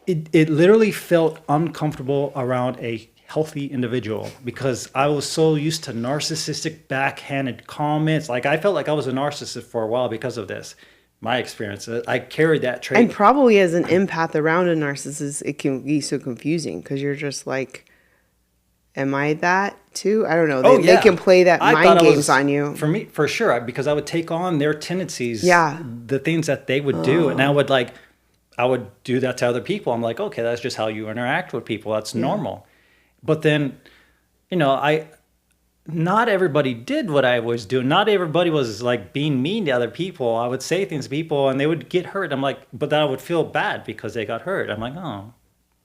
It literally felt uncomfortable around a healthy individual because I was so used to narcissistic backhanded comments. Like, I felt like I was a narcissist for a while because of this. My experience, I carried that trait. And probably as an empath around a narcissist, it can be so confusing because you're just like, am I that too? I don't know. They can play that mind games on you. For me, for sure, because I would take on their tendencies, the things that they would do. And I would do that to other people. I'm like, okay, that's just how you interact with people. That's normal. But then, not everybody did what I was doing. Not everybody was like being mean to other people. I would say things to people and they would get hurt. I'm like, but then I would feel bad because they got hurt. I'm like, oh,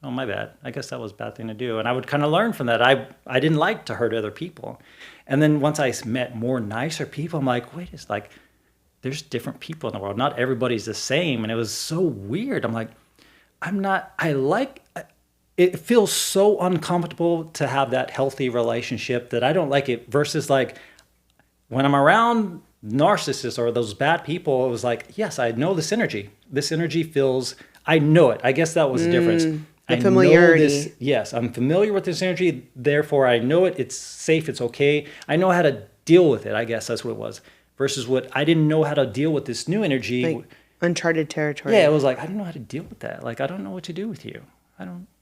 my bad. I guess that was a bad thing to do. And I would kind of learn from that. I didn't like to hurt other people. And then once I met more nicer people, I'm like, wait, it's like, there's different people in the world. Not everybody's the same. And it was so weird. I'm like, it feels so uncomfortable to have that healthy relationship that I don't like it versus like when I'm around narcissists or those bad people, it was like, yes, I know this energy. This energy feels, I know it. I guess that was the difference. The familiarity. Know this, yes, I'm familiar with this energy. Therefore, I know it. It's safe. It's okay. I know how to deal with it. I guess that's what it was. Versus what I didn't know how to deal with this new energy. Like uncharted territory. Yeah, it was like, I don't know how to deal with that. Like, I don't know what to do with you.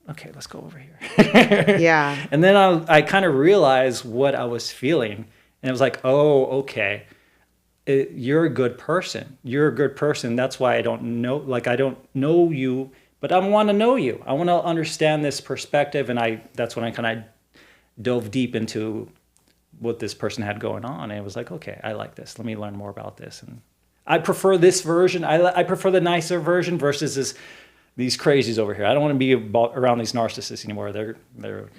Okay, let's go over here. Yeah. And then I kind of realized what I was feeling. And it was like, oh, okay. You're a good person. You're a good person. That's why I don't know you, but I want to know you. I want to understand this perspective. And that's when I kind of dove deep into what this person had going on. And it was like, okay, I like this. Let me learn more about this. And I prefer this version. I prefer the nicer version versus these crazies over here. I don't want to be around these narcissists anymore.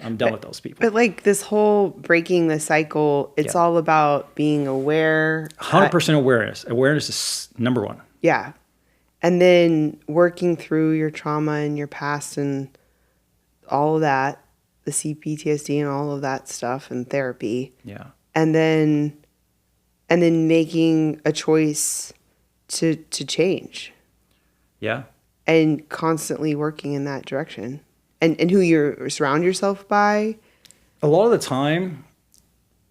I'm done with those people. But like this whole breaking the cycle, it's all about being aware. 100% awareness. Awareness is number one. Yeah. And then working through your trauma and your past and all of that, the CPTSD and all of that stuff and therapy. Yeah. And then making a choice to change. Yeah. And constantly working in that direction. And who you surround yourself by. A lot of the time,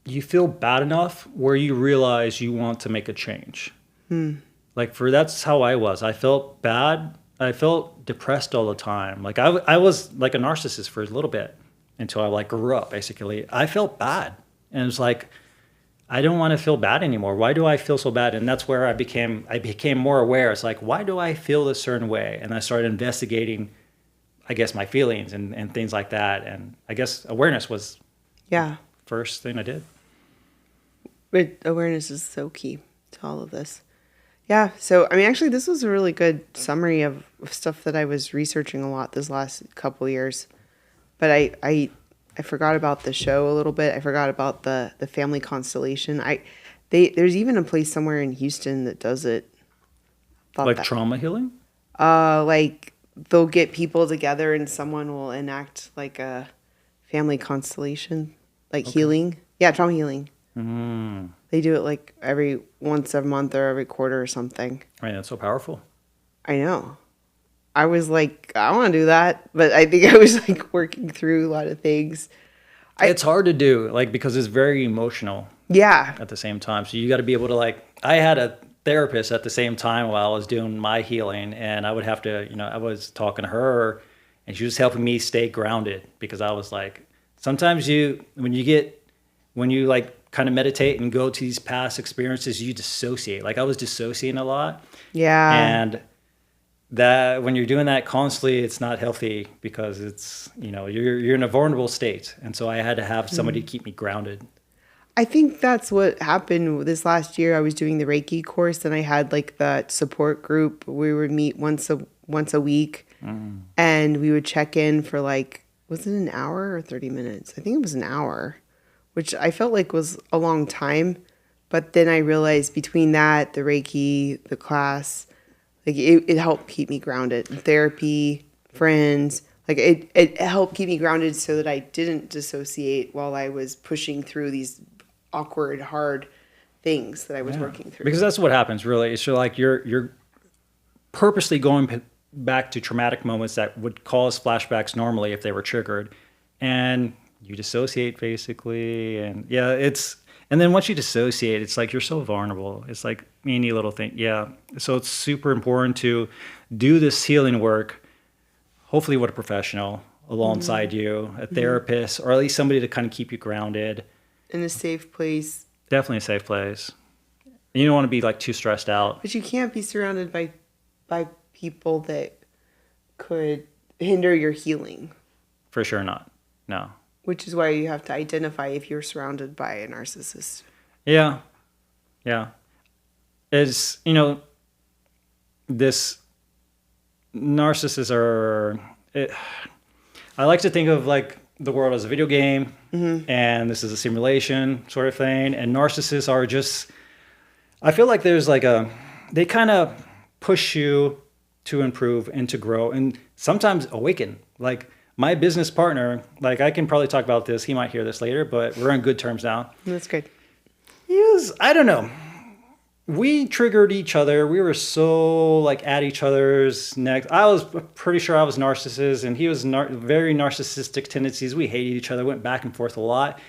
you feel bad enough where you realize you want to make a change. That's how I was. I felt bad. I felt depressed all the time. Like I was like a narcissist for a little bit until I like grew up, basically. I felt bad. And it's like, I don't want to feel bad anymore. Why do I feel so bad? And that's where I became more aware. It's like, why do I feel this certain way? And I started investigating, I guess, my feelings and things like that. And I guess awareness was first thing I did. But awareness is so key to all of this. Yeah. So, I mean, actually, this was a really good summary of stuff that I was researching a lot this last couple of years. But I forgot about the show a little bit. I forgot about the family constellation. There's even a place somewhere in Houston that does it. Trauma healing? Like they'll get people together and someone will enact like a family constellation, like healing. Yeah, trauma healing. Mm. They do it like every once a month or every quarter or something. I mean, that's so powerful. I know. I was like, I want to do that, but I think I was like working through a lot of things. It's hard to do, like, because it's very emotional. Yeah. At the same time, so you got to be able to I had a therapist at the same time while I was doing my healing, and I would have to, I was talking to her, and she was helping me stay grounded because I was like, sometimes when you like kind of meditate and go to these past experiences, you dissociate. Like I was dissociating a lot. Yeah. And that when you're doing that constantly, it's not healthy because it's, you're in a vulnerable state. And so I had to have somebody to keep me grounded. I think that's what happened this last year. I was doing the Reiki course and I had like that support group. We would meet once a week and we would check in for like, was it an hour or 30 minutes? I think it was an hour, which I felt like was a long time. But then I realized between that, the Reiki, the class, like it helped keep me grounded. Therapy, friends, like it helped keep me grounded so that I didn't dissociate while I was pushing through these awkward, hard things that I was working through. Because that's what happens, really. It's like you're purposely going back to traumatic moments that would cause flashbacks normally if they were triggered, and you dissociate basically, and and then once you dissociate, it's like you're so vulnerable. It's like any little thing. Yeah. So it's super important to do this healing work, hopefully with a professional alongside you, a therapist, or at least somebody to kind of keep you grounded. In a safe place. Definitely a safe place. And you don't want to be like too stressed out. But you can't be surrounded by people that could hinder your healing. For sure not. No. Which is why you have to identify if you're surrounded by a narcissist. Yeah. Yeah. As you know, this narcissists are. I like to think of like the world as a video game, and this is a simulation sort of thing. And narcissists are just. I feel like there's like they kind of push you to improve and to grow, and sometimes awaken. Like my business partner, like I can probably talk about this. He might hear this later, but we're on good terms now. That's good. He was, I don't know. We triggered each other. We were so like at each other's neck. I was pretty sure I was narcissist, and he was very narcissistic tendencies. We hated each other, went back and forth a lot,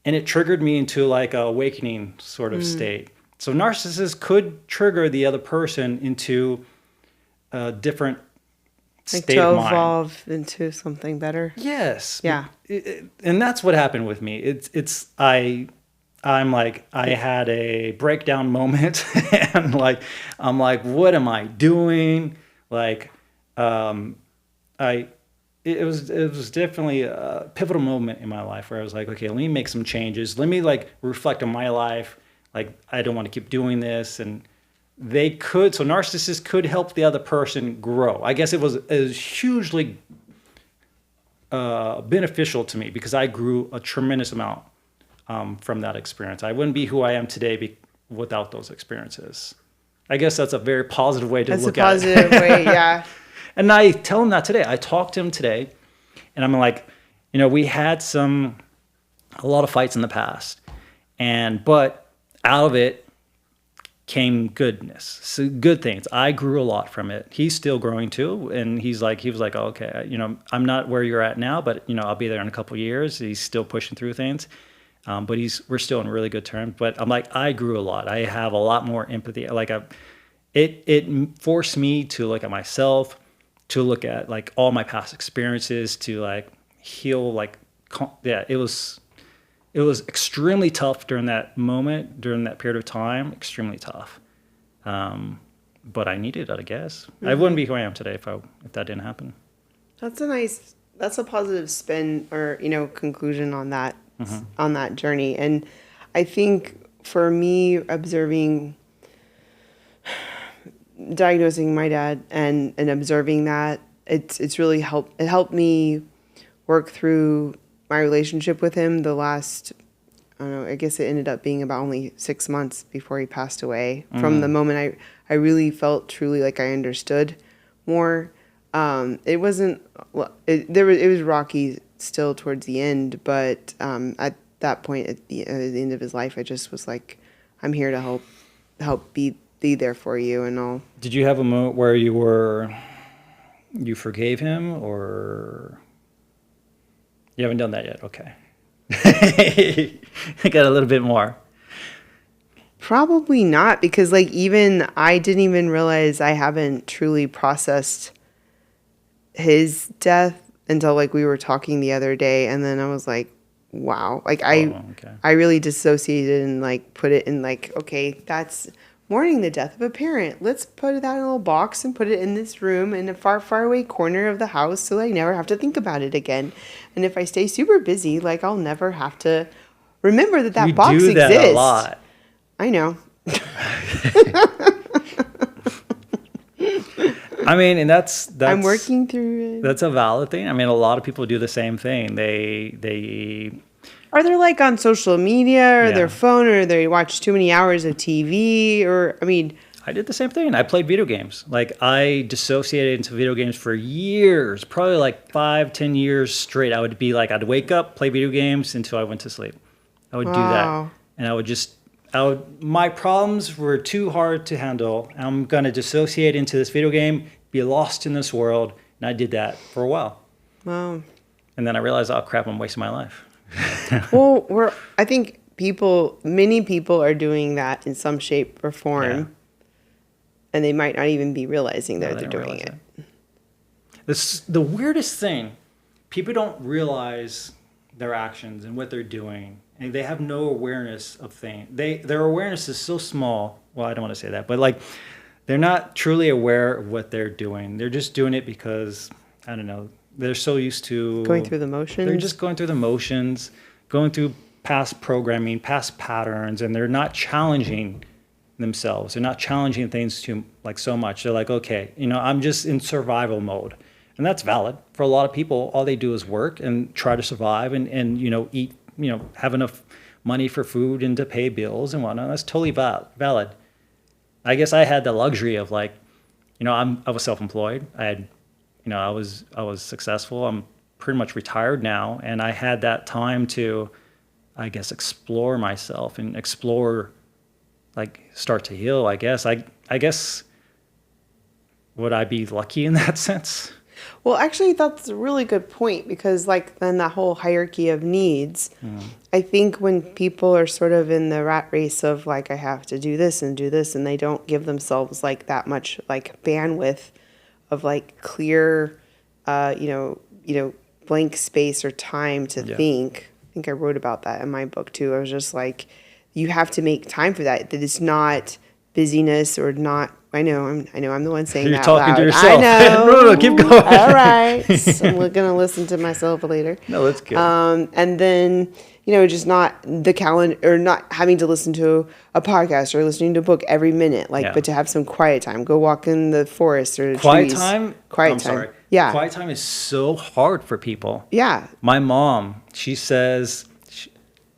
and it triggered me into like a awakening sort of state. So narcissists could trigger the other person into a different Like state to of mind. evolve into something better. Yes. Yeah. And that's what happened with me. I'm like, I had a breakdown moment and like, I'm like, what am I doing? Like, it was definitely a pivotal moment in my life where I was like, okay, let me make some changes. Let me like reflect on my life. Like, I don't want to keep doing this. And so narcissists could help the other person grow. I guess it was hugely beneficial to me because I grew a tremendous amount from that experience. I wouldn't be who I am today without those experiences. I guess that's a very positive way to look at it. That's a positive way, yeah. And I tell him that today. I talked to him today, and I'm like, we had a lot of fights in the past, but out of it came goodness, so good things. I grew a lot from it. He's still growing too, and he was like, oh, okay, I'm not where you're at now, but I'll be there in a couple of years. He's still pushing through things. But we're still in really good terms. But I'm like, I grew a lot. I have a lot more empathy. Like it forced me to look at myself, to look at like all my past experiences, to like heal. Like, yeah, it was extremely tough during that moment, during that period of time. Extremely tough. But I needed it, I guess. I wouldn't be who I am today if that didn't happen. That's a positive spin or, conclusion on that. On that journey. And I think for me, diagnosing my dad and observing that, it's really helped me work through my relationship with him the last, I don't know, I guess it ended up being about only 6 months before he passed away. From the moment I really felt truly like I understood more. It wasn't, it was rocky still towards the end, but at that point at the end of his life, I just was like, I'm here to help be there for you and all. Did you have a moment where you forgave him, or you haven't done that yet? Okay. I got a little bit more. Probably not, because like even I didn't even realize I haven't truly processed his death until like we were talking the other day, and then I was like, wow, like I really dissociated and like put it in like, okay, that's mourning the death of a parent. Let's put that in a little box and put it in this room in a far, far away corner of the house so I never have to think about it again. And if I stay super busy, like I'll never have to remember that box exists. You do that a lot. I know. I mean, and that's I'm working through it. That's a valid thing. I mean, a lot of people do the same thing. They are they like on social media or their phone, or they watch too many hours of TV, or I mean, I did the same thing. I played video games. Like I dissociated into video games for years, probably like 5-10 years straight. I'd wake up, play video games until I went to sleep. I would do that, and my problems were too hard to handle. I'm going to dissociate into this video game, be lost in this world. And I did that for a while. Wow. And then I realized, oh crap, I'm wasting my life. Well, I think many people are doing that in some shape or form. Yeah. And they might not even be realizing that they're doing it. The weirdest thing, people don't realize their actions and what they're doing. And they have no awareness of things. Their awareness is so small. Well, I don't want to say that, but like they're not truly aware of what they're doing. They're just doing it because, I don't know, they're so used to Going through the motions. They're just going through the motions, going through past programming, past patterns, and they're not challenging themselves. They're not challenging things too like so much. They're like, okay, I'm just in survival mode. And that's valid. For a lot of people, all they do is work and try to survive and eat, have enough money for food and to pay bills and whatnot. That's totally valid. I guess I had the luxury of like, I was self-employed. I was successful. I'm pretty much retired now. And I had that time to, I guess, explore myself and explore, like, start to heal, I guess. I guess, would I be lucky in that sense? Well, actually, that's a really good point because, like, then that whole hierarchy of needs, I think when people are sort of in the rat race of, like, I have to do this, and they don't give themselves, like, that much, like, bandwidth of, like, clear, blank space or time to think. I think I wrote about that in my book, too. I was just like, you have to make time for that. That it's not busyness or not. I know I'm the one saying You're that talking loud. to yourself. I know. No, keep going. All right. So I'm going to listen to myself later. No, that's good. And then, just not the calendar or not having to listen to a podcast or listening to a book every minute, but to have some quiet time. Go walk in the forest or quiet trees. time? Quiet I'm time. sorry. Yeah. Quiet time is so hard for people. Yeah. My mom, she says,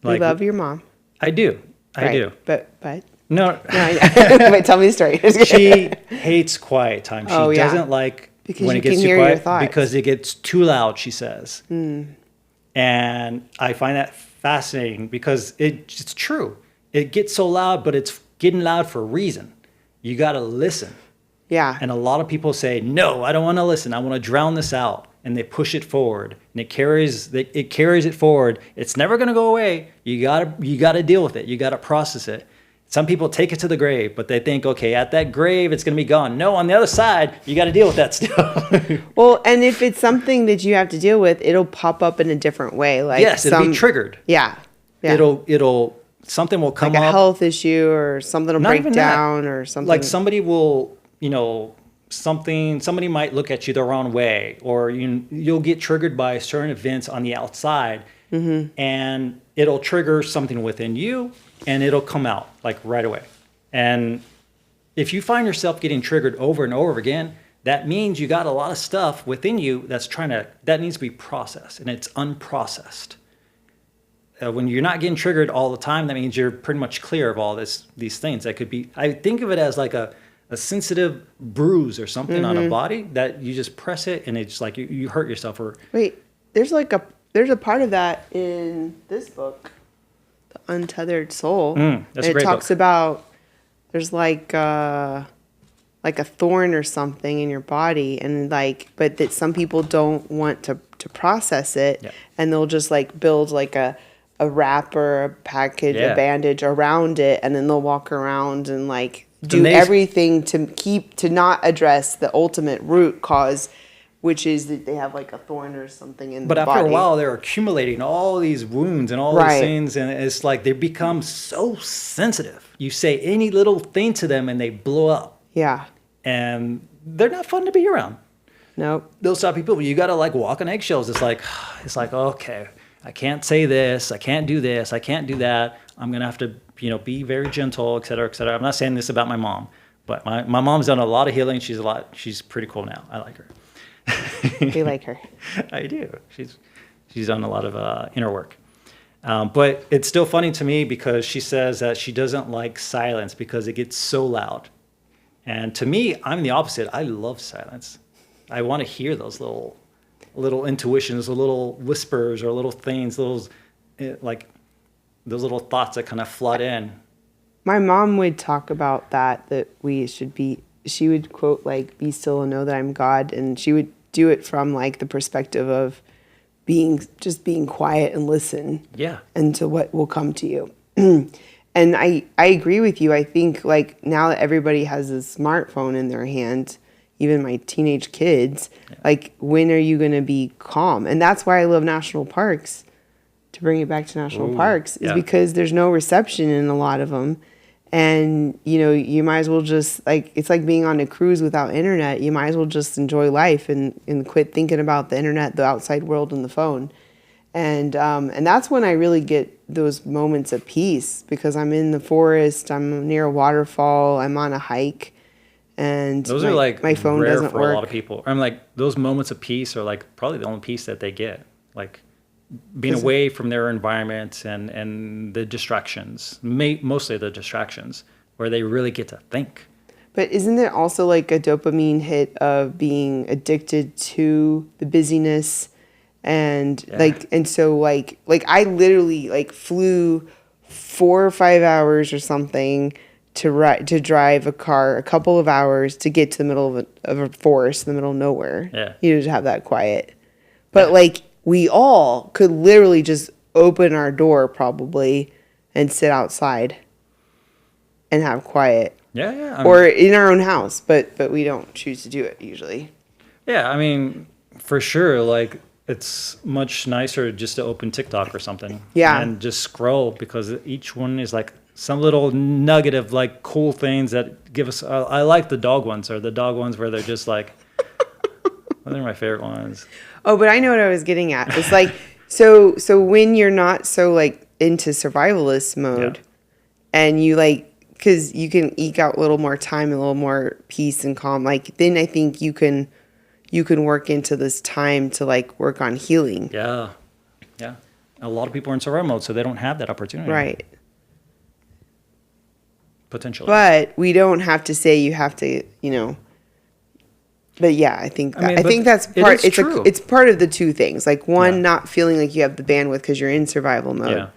You love your mom. I do. I do. But No. wait, tell me the story. She hates quiet time. She doesn't like because when you it gets can too hear quiet your thoughts. because it gets too loud, she says. And I find that fascinating because it's true. It gets so loud, but it's getting loud for a reason. You got to listen. Yeah. And a lot of people say, no, I don't want to listen. I want to drown this out. And they push it forward, and it carries it forward. It's never going to go away. You gotta deal with it. You gotta process it. Some people take it to the grave, but they think, okay, at that grave, it's going to be gone. No, on the other side, you got to deal with that still. Well, and if it's something that you have to deal with, it'll pop up in a different way. Like yes, it'll be triggered. Yeah. Something will come like up. a health issue or something will break down or something. Like somebody will, somebody might look at you the wrong way, or you'll get triggered by certain events on the outside, and it'll trigger something within you, and it'll come out like right away. And if you find yourself getting triggered over and over again, that means you got a lot of stuff within you that needs to be processed, and it's unprocessed. When you're not getting triggered all the time, that means you're pretty much clear of all these things. That could be, I think of it as like a sensitive bruise or something on a body that you just press it and it's like you hurt yourself. Or wait, there's a part of that in this book, The Untethered Soul. That's a great talks book. about there's like a thorn or something in your body, and but that some people don't want to process it, and they'll just build like a wrap or a package, a bandage around it, and then they'll walk around and do everything to not address the ultimate root cause, which is that they have a thorn or something in the body. But after a while, they're accumulating all these wounds and all these things, and it's like they become so sensitive. You say any little thing to them, and they blow up. Yeah. And they're not fun to be around. Nope. Those type of people, you got to walk on eggshells. It's like, okay, I can't say this, I can't do this, I can't do that. I'm gonna have to, be very gentle, et cetera, et cetera. I'm not saying this about my mom, but my mom's done a lot of healing. She's pretty cool now. I like her. You like her? I do. She's done a lot of inner work. But it's still funny to me because she says that she doesn't like silence because it gets so loud. And to me, I'm the opposite. I love silence. I want to hear those little intuitions, or little whispers, or little things, those little thoughts that kind of flood in. My mom would talk about that she would quote, be still and know that I'm God. And she would do it from the perspective of being quiet and listen. Yeah. And to what will come to you. And I agree with you. I think now that everybody has a smartphone in their hand, even my teenage kids, when are you going to be calm? And that's why I love national parks, to bring it back to national parks, is because there's no reception in a lot of them. And, you might as well just, like, it's like being on a cruise without internet. You might as well just enjoy life and quit thinking about the internet, the outside world, and the phone. And that's when I really get those moments of peace, because I'm in the forest, I'm near a waterfall, I'm on a hike, and those are like my phone rare doesn't for work. a lot of people. I'm like, those moments of peace are like probably the only peace that they get. Like being away from their environment and the distractions, mostly the distractions, where they really get to think. But isn't there also like a dopamine hit of being addicted to the busyness? And so I literally like flew 4 or 5 hours or something to drive a car a couple of hours to get to the middle of a forest in the middle of nowhere. Yeah. To have that quiet. But like we all could literally just open our door probably and sit outside and have quiet. Yeah. Or in our own house, but we don't choose to do it usually. Yeah, I mean, for sure, like it's much nicer just to open TikTok or something. Yeah. And just scroll, because each one is like some little nugget of like cool things that give us. I like the dog ones, or the dog ones where they're just like, they're my favorite ones. Oh, but I know what I was getting at. It's like, so when you're not so like into survivalist mode, and you like, because you can eke out a little more time and a little more peace and calm, like then I think you can work into this time to like work on healing. Yeah. A lot of people are in survival mode, so they don't have that opportunity. Right. Potentially. But we don't have to say you have to, But yeah, I think that's part. It's true. It's part of the two things. Like one, not feeling like you have the bandwidth because you're in survival mode. Yeah.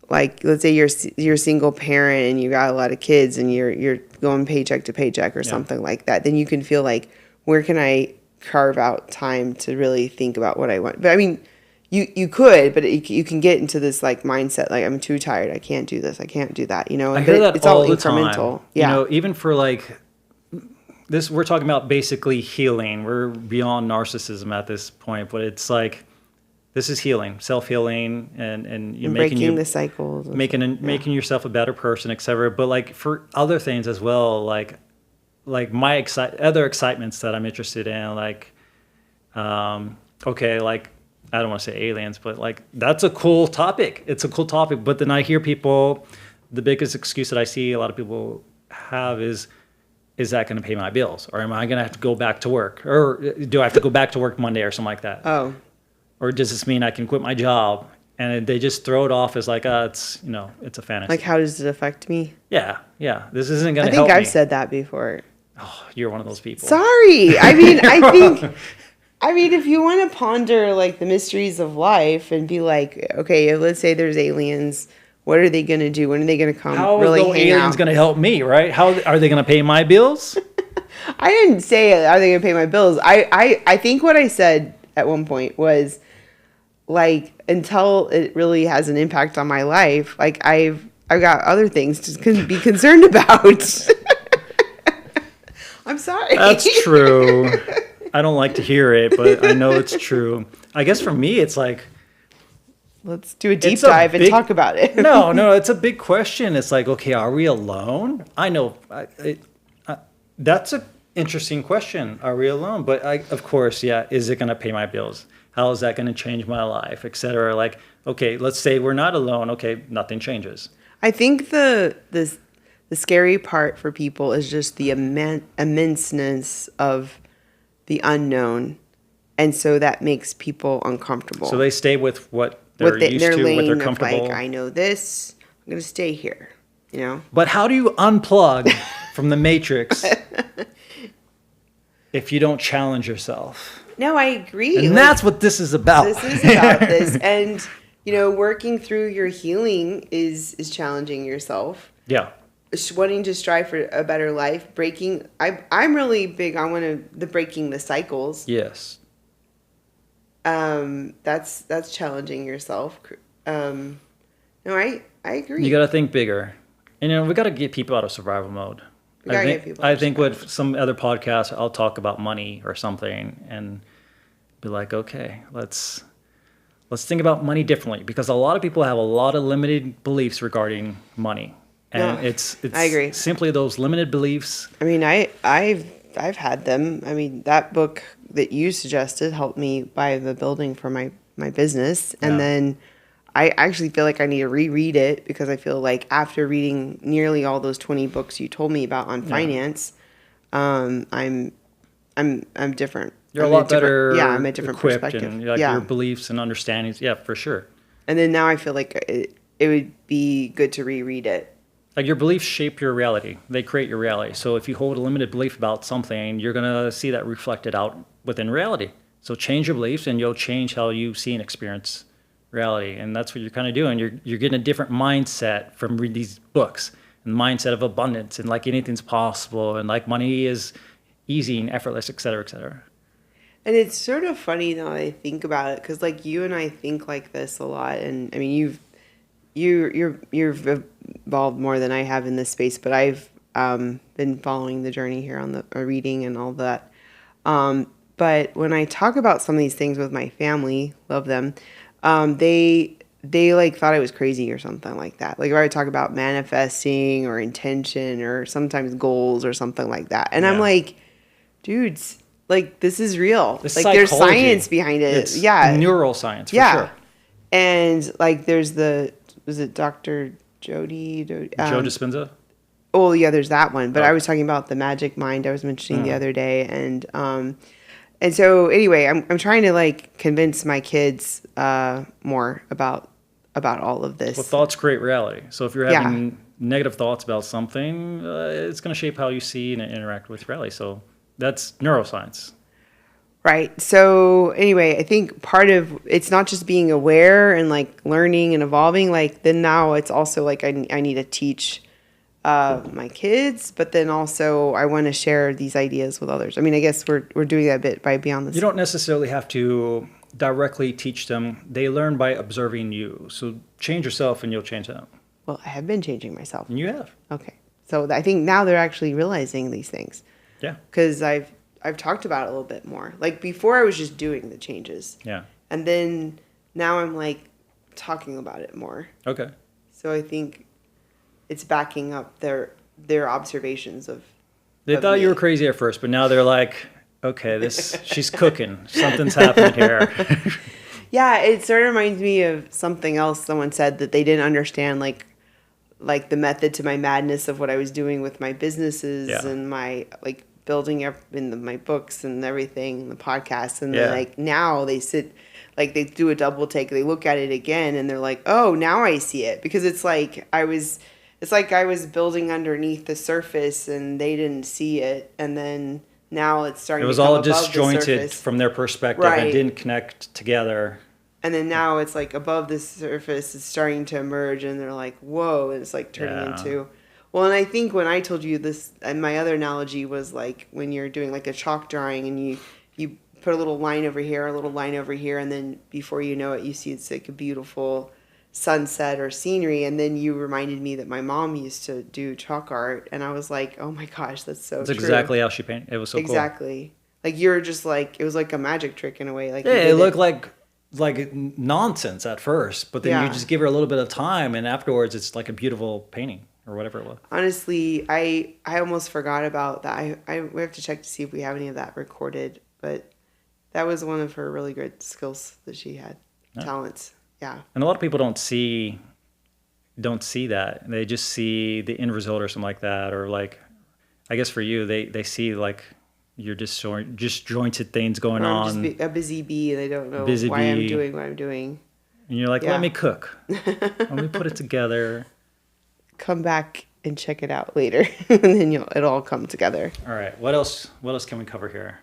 Like let's say you're a single parent and you got a lot of kids and you're going paycheck to paycheck or something like that. Then you can feel like, where can I carve out time to really think about what I want? But I mean, you could, but you can get into this like mindset, like I'm too tired, I can't do this, I can't do that. I hear that it's all the incremental. time. Yeah. Even for like this, we're talking about basically healing. We're beyond narcissism at this point, but it's like this is healing, self-healing, and you're breaking the cycles, making yourself a better person, etc. But like for other things as well, like my other excitements that I'm interested in, like like I don't want to say aliens, but like that's a cool topic. It's a cool topic. But then I hear people, the biggest excuse that I see a lot of people have is that going to pay my bills? Or am I going to have to go back to work? Or do I have to go back to work Monday or something like that? Oh. Or does this mean I can quit my job? And they just throw it off as like, it's a fantasy. Like, how does it affect me? Yeah. This isn't going to help me. I think I've said that before. Oh, you're one of those people. Sorry. I mean, if you want to ponder like the mysteries of life and be like, okay, let's say there's aliens. What are they going to do? When are they going to come? How really are the aliens going to help me, right? How are they going to pay my bills? I didn't say, are they going to pay my bills? I think what I said at one point was like, until it really has an impact on my life, like I've got other things to be concerned about. I'm sorry. That's true. I don't like to hear it, but I know it's true. I guess for me, it's like, let's do a deep dive and talk about it. No, it's a big question. It's like, okay, are we alone? I know that's an interesting question. Are we alone? But of course, yeah. Is it going to pay my bills? How is that going to change my life, etc.? Like, okay, let's say we're not alone. Okay, nothing changes. I think the scary part for people is just the immenseness of the unknown, and so that makes people uncomfortable. So they stay with what they're used to, what they're comfortable. Like, I know this, I'm going to stay here, But how do you unplug from the matrix if you don't challenge yourself? No, I agree. And that's what this is about. This is about this. And, working through your healing is challenging yourself. Yeah. Wanting to strive for a better life, I'm really big on the breaking the cycles. Yes. That's challenging yourself. No, I agree. You got to think bigger. And we got to get people out of survival mode. I think with some other podcasts, I'll talk about money or something and be like, okay, let's think about money differently, because a lot of people have a lot of limited beliefs regarding money. And No, it's I agree. simply those limited beliefs. I mean, I've had them. I mean, that book that you suggested helped me buy the building for my business, and Yeah. then I actually feel like I need to reread it because I feel like after reading nearly all those 20 books you told me about on finance, I'm different. You're a I'm in lot better yeah, I'm a different equipped perspective. and like Yeah. your beliefs and understandings. Yeah, for sure. And then now I feel like it would be good to reread it. Like your beliefs shape your reality. They create your reality. So if you hold a limited belief about something, you're going to see that reflected out within reality. So change your beliefs and you'll change how you see and experience reality. And that's what you're kind of doing. You're getting a different mindset from reading these books, and the mindset of abundance and like anything's possible and like money is easy and effortless, et cetera, et cetera. And it's sort of funny now that I think about it, because like you and I think like this a lot, and I mean you've evolved more than I have in this space, but I've been following the journey here on the reading and all that. But when I talk about some of these things with my family, love them, they like thought I was crazy or something like that. Like if I would talk about manifesting or intention or sometimes goals or something like that, and I'm like, dudes. Like, this is real. It's like, there's psychology. science behind it. It's yeah. neuroscience, for Yeah. sure. And, like, there's was it Dr. Joe Dispenza? Oh, yeah, there's that one. But Oh. I was talking about the magic mind I was mentioning the other day. And so, anyway, I'm trying to, like, convince my kids more about all of this. Well, thoughts create reality. So if you're having negative thoughts about something, it's going to shape how you see and interact with reality. So that's neuroscience. Right. So anyway, I think part of it's not just being aware and like learning and evolving. Like then now it's also like I need to teach my kids, but then also I want to share these ideas with others. I mean, I guess we're doing that bit by beyond this. You don't necessarily have to directly teach them. They learn by observing you. So change yourself and you'll change them. Well, I have been changing myself. And you have. Okay. So I think now they're actually realizing these things. Yeah. Because I've talked about it a little bit more. Like before I was just doing the changes. Yeah. And then now I'm like talking about it more. Okay. So I think it's backing up their observations of They thought you were crazy at first, but now they're like, okay, she's cooking. Something's happening here. Yeah, it sort of reminds me of something else someone said, that they didn't understand like the method to my madness of what I was doing with my businesses and my like building up in my books and everything, the podcast, and then like now they sit, like they do a double take, they look at it again, and they're like, oh, now I see it, because it's like I was building underneath the surface and they didn't see it, and then now it's starting. It was to come all above the disjointed surface. from their perspective. Right. It didn't connect together. And then now it's like above the surface, it's starting to emerge, and they're like, whoa, and it's like turning into. Well, and I think when I told you this, and my other analogy was like when you're doing like a chalk drawing and you put a little line over here, a little line over here, and then before you know it, you see it's like a beautiful sunset or scenery. And then you reminded me that my mom used to do chalk art, and I was like, oh my gosh, that's so true. That's exactly how she painted. It was so cool. Exactly. Like you're just like, it was like a magic trick in a way. Like yeah, it looked like nonsense at first, but then you just give her a little bit of time, and afterwards it's like a beautiful painting or whatever it was. Honestly, I almost forgot about that. We have to check to see if we have any of that recorded, but that was one of her really good skills that she had, talents. Yeah. And a lot of people don't see that. They just see the end result or something like that, or like, I guess for you, they see like you're disjointed things going on. Just a busy bee, and they don't know why I'm doing what I'm doing. And you're like, let me cook. Let me put it together. Come back and check it out later, and then it'll all come together. All right. What else can we cover here?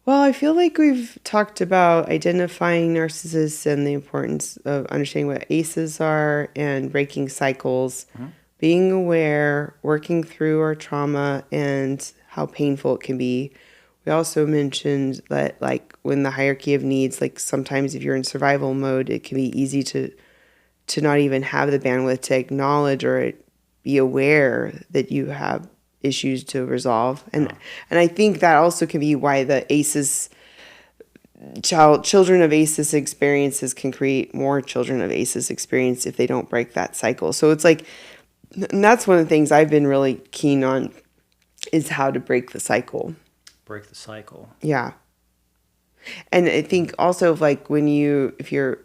Well, I feel like we've talked about identifying narcissists and the importance of understanding what ACEs are and breaking cycles, being aware, working through our trauma, and how painful it can be. We also mentioned that, like, when the hierarchy of needs, like sometimes if you're in survival mode, it can be easy to not even have the bandwidth to acknowledge or be aware that you have issues to resolve. And I think that also can be why the ACEs, children of ACEs experiences can create more children of ACEs experience if they don't break that cycle. So it's like And that's one of the things I've been really keen on is how to break the cycle. Break the cycle. Yeah. And I think also like if you're,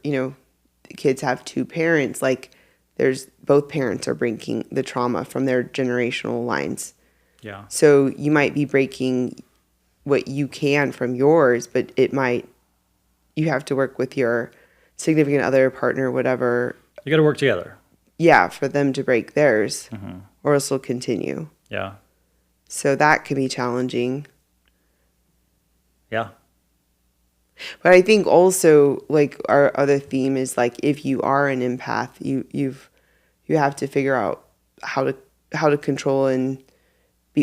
kids have two parents, like there's both parents are breaking the trauma from their generational lines. Yeah. So you might be breaking what you can from yours, but you have to work with your significant other, partner, whatever. You got to work together. Yeah, for them to break theirs, or else it'll continue. Yeah. So that can be challenging. Yeah. But I think also like our other theme is like if you are an empath, you have to figure out how to control and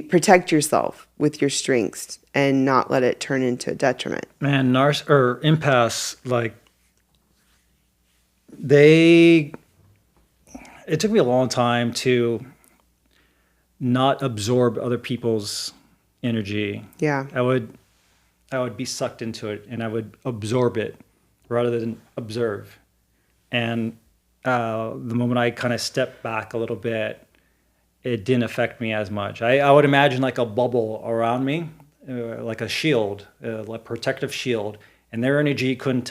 protect yourself with your strengths and not let it turn into a detriment. Man, empaths, like it took me a long time to not absorb other people's energy. Yeah. I would be sucked into it and I would absorb it rather than observe. And the moment I kind of stepped back a little bit, it didn't affect me as much. I would imagine like a bubble around me, like a shield, like protective shield, and their energy couldn't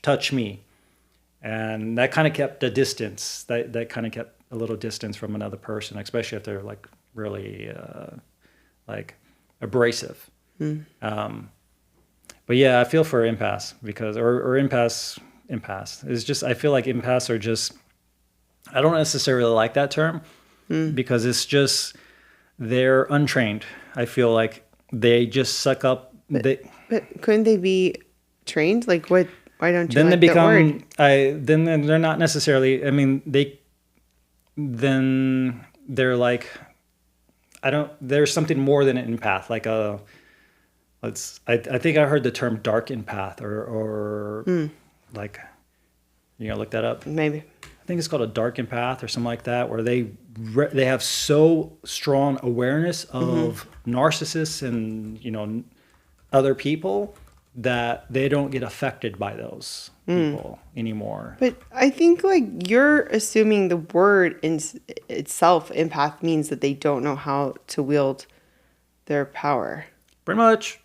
touch me. And that kind of kept a distance. That kind of kept a little distance from another person, especially if they're like really like abrasive. But yeah, I feel for empaths because or empaths. It's just I feel like empaths are just. I don't necessarily like that term because it's just they're untrained. I feel like they just suck up. But couldn't they be trained? Like what? Why don't you? Then like they become. that word? Then they're not necessarily. I mean, Then they're like. I don't. There's something more than an empath, like a. I think I heard the term dark empath or like, look that up. Maybe. I think it's called a dark empath or something like that, where they have so strong awareness of narcissists and other people that they don't get affected by those people anymore. But I think like you're assuming the word in itself, empath, means that they don't know how to wield their power. Pretty much.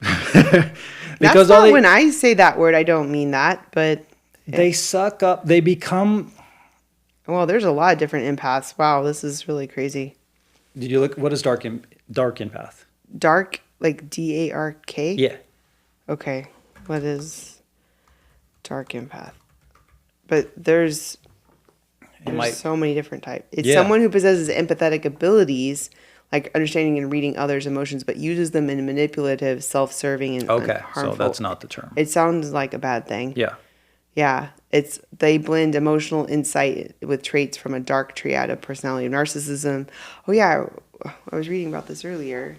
That's not when I say that word, I don't mean that, but they suck up. They become. Well, there's a lot of different empaths. Wow, this is really crazy. Did you look? What is dark empath? Dark, like DARK? Yeah. Okay. What is dark empath? But there's so many different types. It's someone who possesses empathetic abilities, like understanding and reading others' emotions, but uses them in manipulative, self-serving, and harmful. So that's not the term. It sounds like a bad thing. Yeah. Yeah. They blend emotional insight with traits from a dark triad of personality of narcissism. Oh yeah, I was reading about this earlier.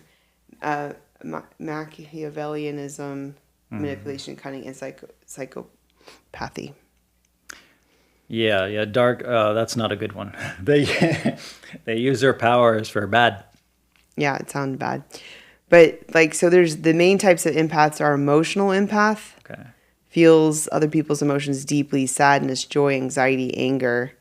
Machiavellianism, manipulation, cunning, and psychopathy. Yeah, dark. That's not a good one. They use their powers for bad. Yeah, it sounded bad, but so there's the main types of empaths are emotional empath. Okay. Feels other people's emotions deeply, sadness, joy, anxiety, anger,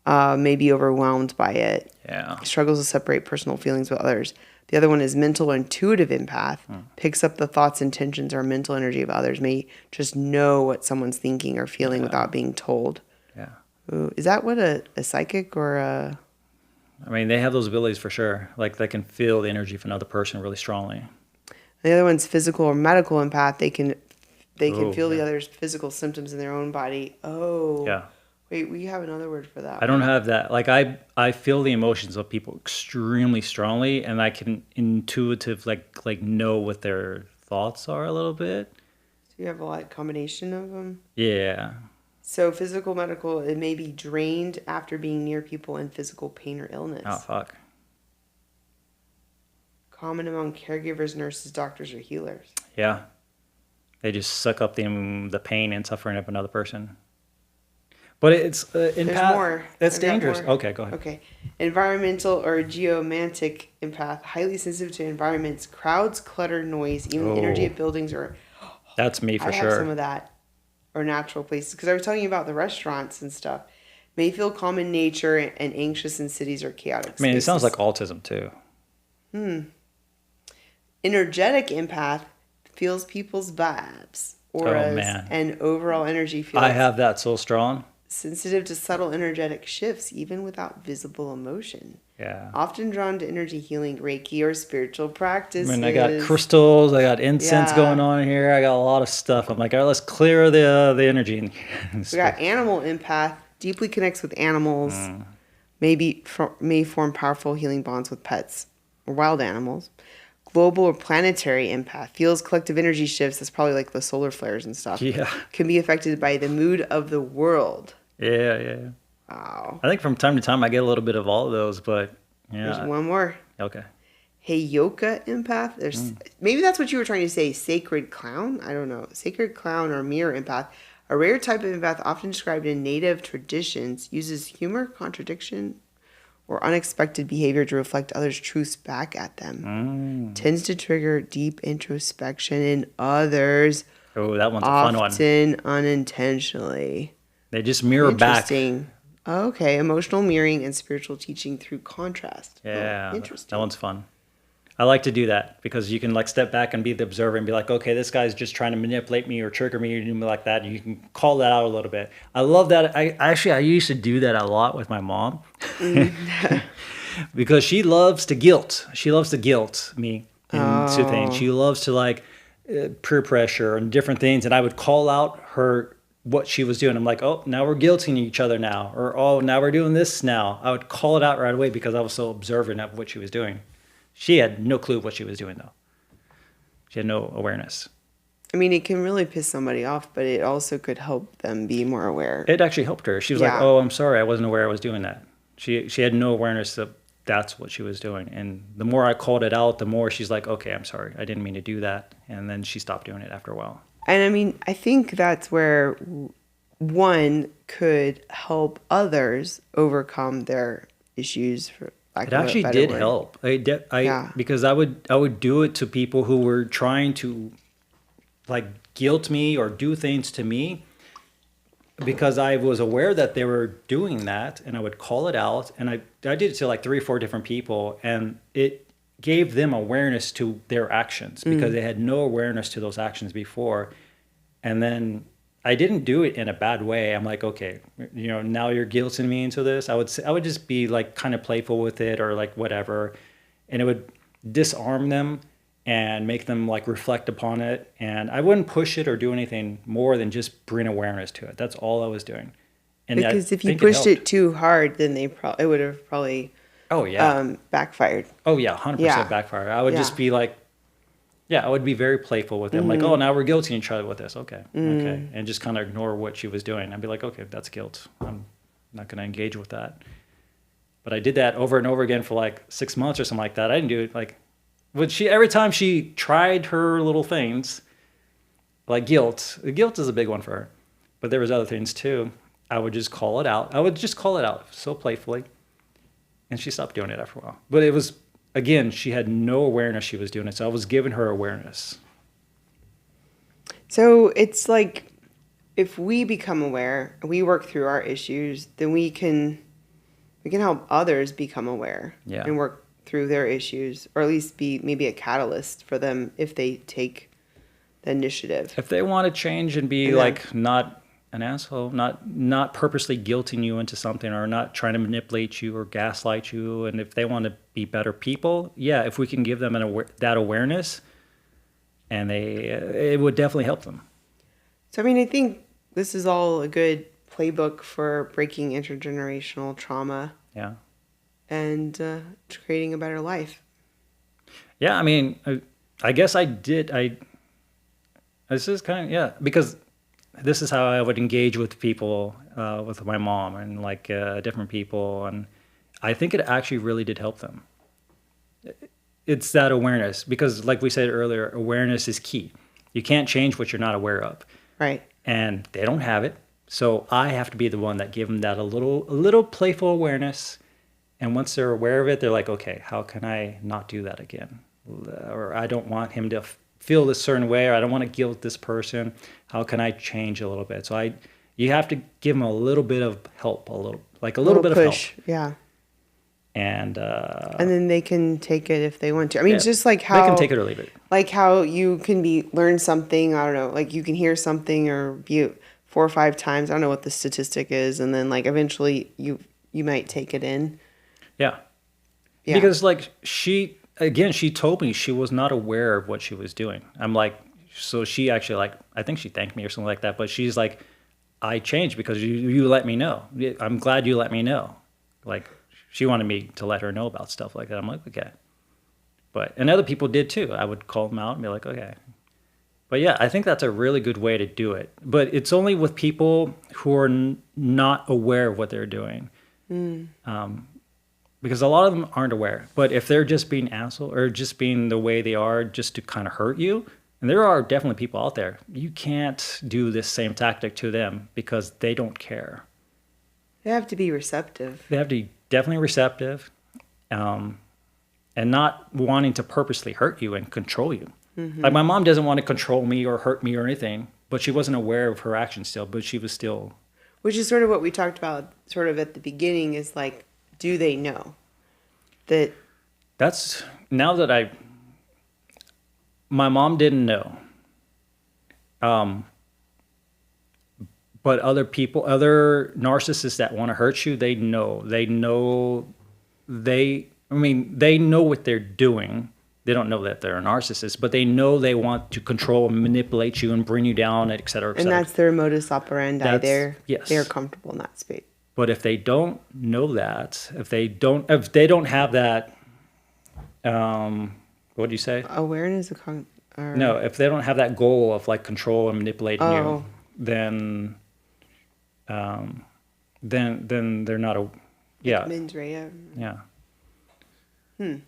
may be overwhelmed by it. Yeah. Struggles to separate personal feelings with others. The other one is mental or intuitive empath. Picks up the thoughts, intentions, or mental energy of others. May just know what someone's thinking or feeling without being told. Yeah. Ooh, is that what a psychic or a... I mean, they have those abilities for sure. Like they can feel the energy of another person really strongly. The other one's physical or medical empath. They can feel the other's physical symptoms in their own body. Oh. Yeah. Wait, we have another word for that. I don't have that. Like I feel the emotions of people extremely strongly, and I can intuitive like know what their thoughts are a little bit. So you have a combination of them? Yeah. So physical, medical, it may be drained after being near people in physical pain or illness. Oh, fuck. Common among caregivers, nurses, doctors, or healers. Yeah. They just suck up the pain and suffering of another person. But it's There's more. That's dangerous. More. Okay, go ahead. Okay. Environmental or geomantic empath, highly sensitive to environments, crowds, clutter, noise, even the energy of buildings or... That's me for sure. I have some of that. Or natural places. Because I was telling you about the restaurants and stuff. May feel calm in nature and anxious in cities or chaotic I mean, it sounds spaces. like autism too. Energetic empath feels people's vibes, Oh auras, man, and overall energy I fields. have that so strong. Sensitive to subtle energetic shifts, even without visible emotion. Yeah. Often drawn to energy healing, Reiki, or spiritual I practices. mean, I got crystals, I got incense Yeah. going on here. I got a lot of stuff. I'm like, all right, let's clear the energy in here. We got animal empath, deeply connects with animals, may form powerful healing bonds with pets or wild animals. Global or planetary empath feels collective energy shifts. That's probably like the solar flares and stuff. Yeah. Can be affected by the mood of the world. Yeah. Wow. I think from time to time I get a little bit of all of those, but yeah. There's one more. Okay. Heyoka empath. There's maybe that's what you were trying to say. Sacred clown. I don't know. Sacred clown or mirror empath. A rare type of empath, often described in native traditions, uses humor, contradiction, or unexpected behavior to reflect others' truths back at them. Tends to trigger deep introspection in others, Oh, that one's a fun one. often unintentionally. They just mirror back. Interesting. Okay, emotional mirroring and spiritual teaching through contrast. Yeah, Oh, interesting. that one's fun. I like to do that because you can like step back and be the observer and be like, okay, this guy's just trying to manipulate me or trigger me or do me like that. You can call that out a little bit. I love that. I used to do that a lot with my mom because she loves to guilt. She loves to guilt me into things. She loves to like peer pressure and different things. And I would call out her what she was doing. I'm like, oh, now we're guilting each other now. Or, oh, now we're doing this now. I would call it out right away because I was so observant of what she was doing. She had no clue what she was doing, though. She had no awareness. I mean, it can really piss somebody off, but it also could help them be more aware. It actually helped her. She was like, oh, I'm sorry. I wasn't aware I was doing that. She had no awareness that that's what she was doing. And the more I called it out, the more she's like, okay, I'm sorry. I didn't mean to do that. And then she stopped doing it after a while. And I mean, I think that's where one could help others overcome their issues. For lack It of a actually better did word. help. Yeah. Because I would do it to people who were trying to like guilt me or do things to me because I was aware that they were doing that, and I would call it out, and I did it to like 3 or 4 different people, and it gave them awareness to their actions because they had no awareness to those actions before. And then I didn't do it in a bad way. I'm like, okay, now you're guilting me into this. I would just be like kind of playful with it or like whatever. And it would disarm them and make them like reflect upon it. And I wouldn't push it or do anything more than just bring awareness to it. That's all I was doing. And Because I if you think pushed helped. it too hard, then it would have probably Oh yeah. backfired. Oh yeah, 100% Yeah. backfire. I would just Yeah. be like, I would be very playful with them. Like, oh, now we're guilting each other with this. Okay. And just kind of ignore what she was doing. I'd be like, okay, that's guilt. I'm not going to engage with that. But I did that over and over again for like 6 months or something like that. I didn't do it like, every time she tried her little things, like guilt is a big one for her. But there was other things too. I would just call it out. So playfully. And she stopped doing it after a while. But it was, again, she had no awareness she was doing it. So I was giving her awareness. So it's like if we become aware, we work through our issues, then we can help others become aware and work through their issues, or at least be maybe a catalyst for them if they take the initiative. If they want to change and be like not an asshole, not purposely guilting you into something or not trying to manipulate you or gaslight you, and if they want to be better people, if we can give them that awareness, and it would definitely help them. So I mean, I think this is all a good playbook for breaking intergenerational trauma. Yeah. And creating a better life. Yeah, I mean, I guess I did. This is kind of, because this is how I would engage with people, with my mom and like different people. And I think it actually really did help them. It's that awareness because like we said earlier, awareness is key. You can't change what you're not aware of. Right. And they don't have it. So I have to be the one that give them that a little playful awareness. And once they're aware of it, they're like, okay, how can I not do that again? Or I don't want him to feel this certain way, or I don't want to guilt this person. How can I change a little bit? So You have to give them a little bit of help, a little bit of help. push. Yeah. And then they can take it if they want to. I mean, yeah, just like how they can take it or leave it. Like how you can learn something. I don't know. Like you can hear something or view 4 or 5 times. I don't know what the statistic is, and then like eventually you might take it in. Yeah. Yeah. Because like she told me she was not aware of what she was doing. I'm like, so she actually like, I think she thanked me or something like that. But she's like, I changed because you let me know. I'm glad you let me know. Like she wanted me to let her know about stuff like that. I'm like, okay. And other people did too. I would call them out and be like, okay. But yeah, I think that's a really good way to do it. But it's only with people who are not aware of what they're doing. Because a lot of them aren't aware. But if they're just being asshole or just being the way they are just to kind of hurt you, and there are definitely people out there, you can't do this same tactic to them because they don't care. They have to be receptive. They have to be definitely receptive and not wanting to purposely hurt you and control you. Like my mom doesn't want to control me or hurt me or anything, but she wasn't aware of her actions still, but she was still... Which is sort of what we talked about sort of at the beginning is like, do they know that? That's now that my mom didn't know. But other narcissists that want to hurt you, they know what they're doing. They don't know that they're a narcissist, but they know they want to control and manipulate you and bring you down, et cetera, et cetera. And that's their modus operandi. Yes. They're comfortable in that space. But if they don't know that, if they don't have that, what do you say? Awareness No, if they don't have that goal of like control and manipulating you, then they're not a, yeah. Mens rea. Yeah.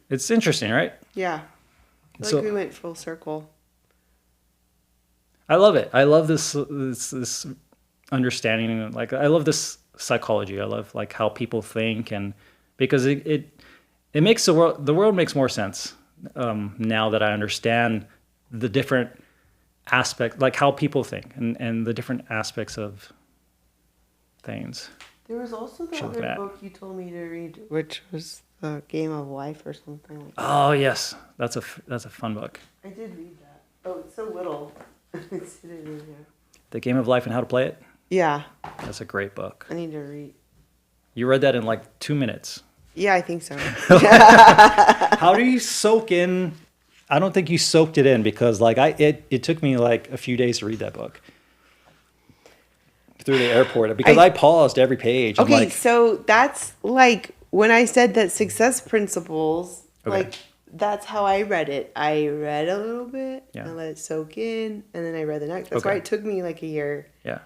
It's interesting, right? Yeah. Like we went full circle. I love it. I love this understanding. Like I love this psychology. I love like how people think, and because it makes the world makes more sense now that I understand the different aspects, like how people think and the different aspects of things. There was also the other book you told me to read, which was The Game of Life or something like that. Oh yes, that's a fun book. I did read that. Oh, it's so little. It's sitting in here. The Game of Life and How to Play It. Yeah. That's a great book. I need to read. You read that in like 2 minutes. Yeah, I think so. How do you soak in? I don't think you soaked it in because like it took me like a few days to read that book through the airport because I paused every page. Okay, so that's like when I said that success principles, like that's how I read it. I read a little bit and let it soak in, and then I read the next. That's why it took me like a year. Yeah.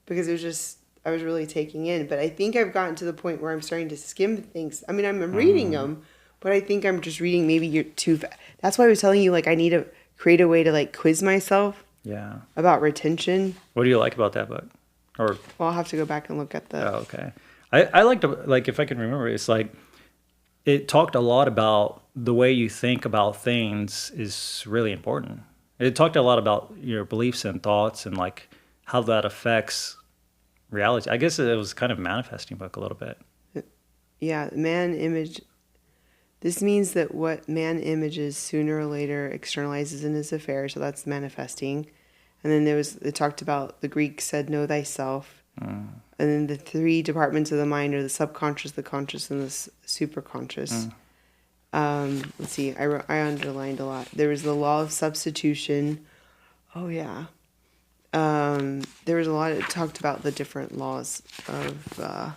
Because it was just, I was really taking in. But I think I've gotten to the point where I'm starting to skim things. I mean, I'm reading them, but I think I'm just reading maybe you're too fast. That's why I was telling you, like, I need to create a way to, like, quiz myself about retention. What do you like about that book? Well, I'll have to go back and look at the... Oh, okay. I like to, like, if I can remember, it's like, it talked a lot about the way you think about things is really important. It talked a lot about your beliefs and thoughts and, like, how that affects reality. I guess it was kind of a manifesting book a little bit. Yeah, man image. This means that what man images sooner or later externalizes in his affairs. So that's manifesting. And then it talked about, the Greek said, know thyself. And then the 3 departments of the mind are the subconscious, the conscious, and the superconscious. Let's see, I underlined a lot. There was the law of substitution. Oh, yeah. There was a lot, it talked about the different laws of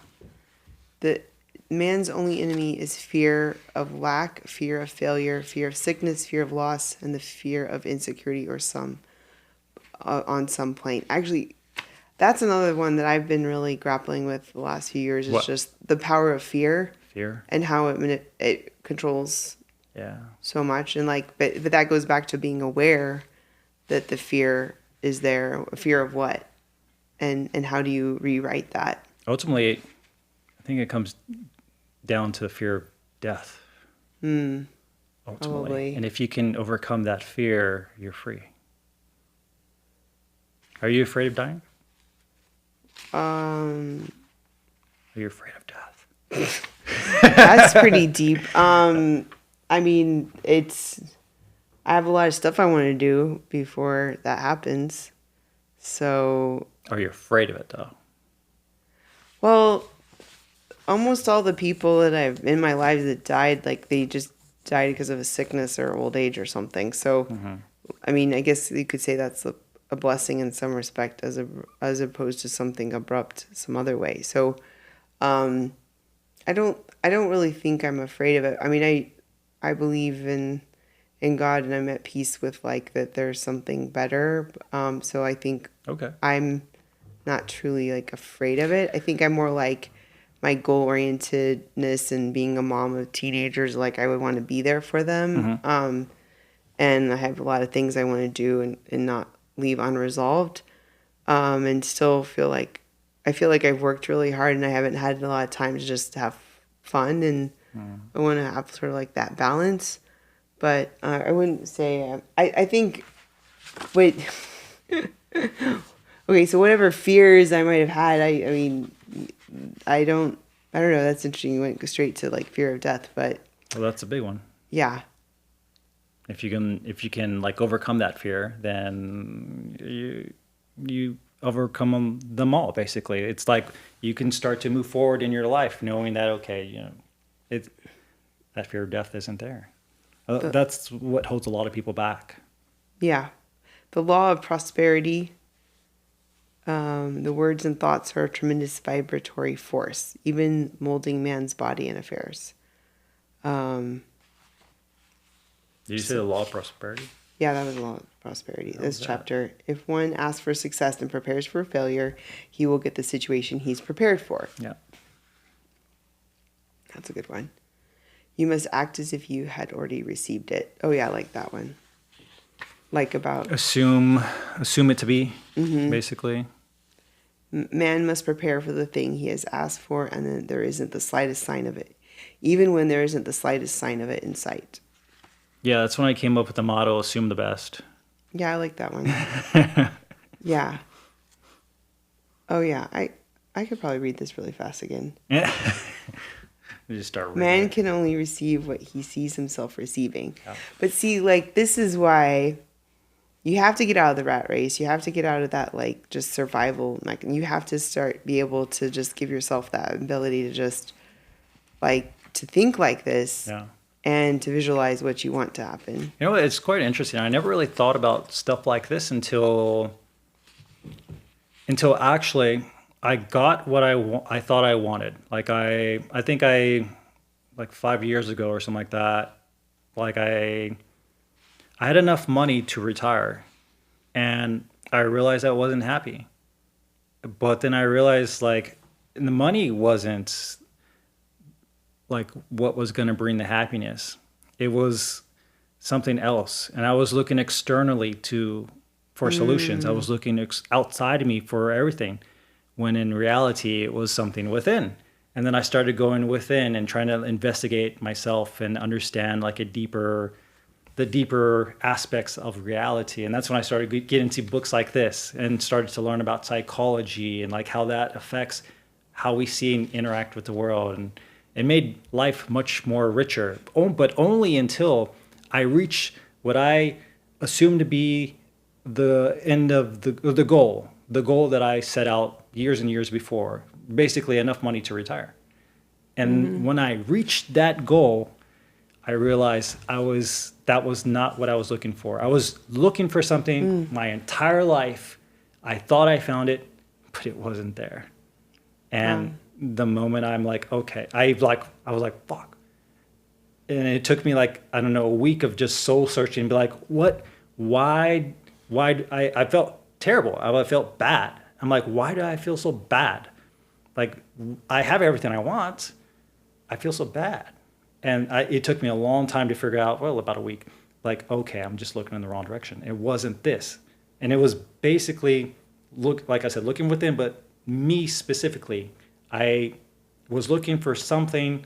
that man's only enemy is fear of lack, fear of failure, fear of sickness, fear of loss, and the fear of insecurity or on some plane. Actually, that's another one that I've been really grappling with the last few years. Is just the power of fear. And how it controls so much. And like, but that goes back to being aware that the fear is there. A fear of what? And how do you rewrite that? Ultimately, I think it comes down to the fear of death. Ultimately. Probably. And if you can overcome that fear, you're free. Are you afraid of dying? Are you afraid of death? That's pretty deep. I mean, I have a lot of stuff I want to do before that happens. So, Are you afraid of it though? well, almost all the people that I've in my life that died, like they just died because of a sickness or old age or something. So, I mean, I guess you could say that's a blessing in some respect, as opposed to something abrupt some other way. So, I don't really think I'm afraid of it. I mean, I believe in God, and I'm at peace with like that there's something better. So I think Okay. I'm not truly like afraid of it. I think I'm more like my goal orientedness and being a mom of teenagers, like I would want to be there for them. And I have a lot of things I want to do and not leave unresolved. And still I feel like I've worked really hard and I haven't had a lot of time to just have fun, and I want to have sort of like that balance. But I wouldn't say, I think, wait, okay, so whatever fears I might have had, I mean, I don't know, that's interesting. You went straight to like fear of death, but Well, that's a big one. yeah. If you can like overcome that fear, then you overcome them all. Basically, it's like you can start to move forward in your life, knowing that that fear of death isn't there. That's what holds a lot of people back. Yeah. The law of prosperity, the words and thoughts are a tremendous vibratory force, even molding man's body and affairs. Did you say the law of prosperity? Yeah, that was a law of prosperity. This chapter, if one asks for success and prepares for failure, he will get the situation he's prepared for. Yeah. That's a good one. You must act as if you had already received it. Oh yeah, I like that one. Like about Assume it to be, basically. Man must prepare for the thing he has asked for, and then there isn't the slightest sign of it, even when there isn't the slightest sign of it in sight. Yeah, that's when I came up with the motto, assume the best. Yeah, I like that one. Yeah. Oh yeah, I could probably read this really fast again. Yeah. You just start reading. Man can only receive what he sees himself receiving. Yeah. But see, like, this is why you have to get out of the rat race. You have to get out of that, like, just survival. Like, you have to be able to just give yourself that ability to just, like, to think like this. Yeah. And to visualize what you want to happen. You know, it's quite interesting. I never really thought about stuff like this until actually I got what I thought I wanted. Like I think like 5 years ago or something like that, like I had enough money to retire, and I realized I wasn't happy. But then I realized like the money wasn't like what was going to bring the happiness. It was something else. And I was looking externally for solutions. I was looking outside of me for everything, when in reality it was something within. And then I started going within and trying to investigate myself and understand like the deeper aspects of reality. And that's when I started getting into books like this and started to learn about psychology and like how that affects how we see and interact with the world. And it made life much more richer, but only until I reached what I assumed to be the end of the goal that I set out years and years before, basically enough money to retire. And when I reached that goal, I realized that was not what I was looking for. I was looking for something my entire life. I thought I found it, but it wasn't there. And the moment I'm like, okay, I was like, fuck. And it took me like, I don't know, a week of just soul searching and be like, why I felt terrible. I felt bad. I'm like, why do I feel so bad? Like I have everything I want. I feel so bad. And it took me a long time to figure out, well, about a week, like, okay, I'm just looking in the wrong direction. It wasn't this. And it was basically, like I said, looking within, but me specifically, I was looking for something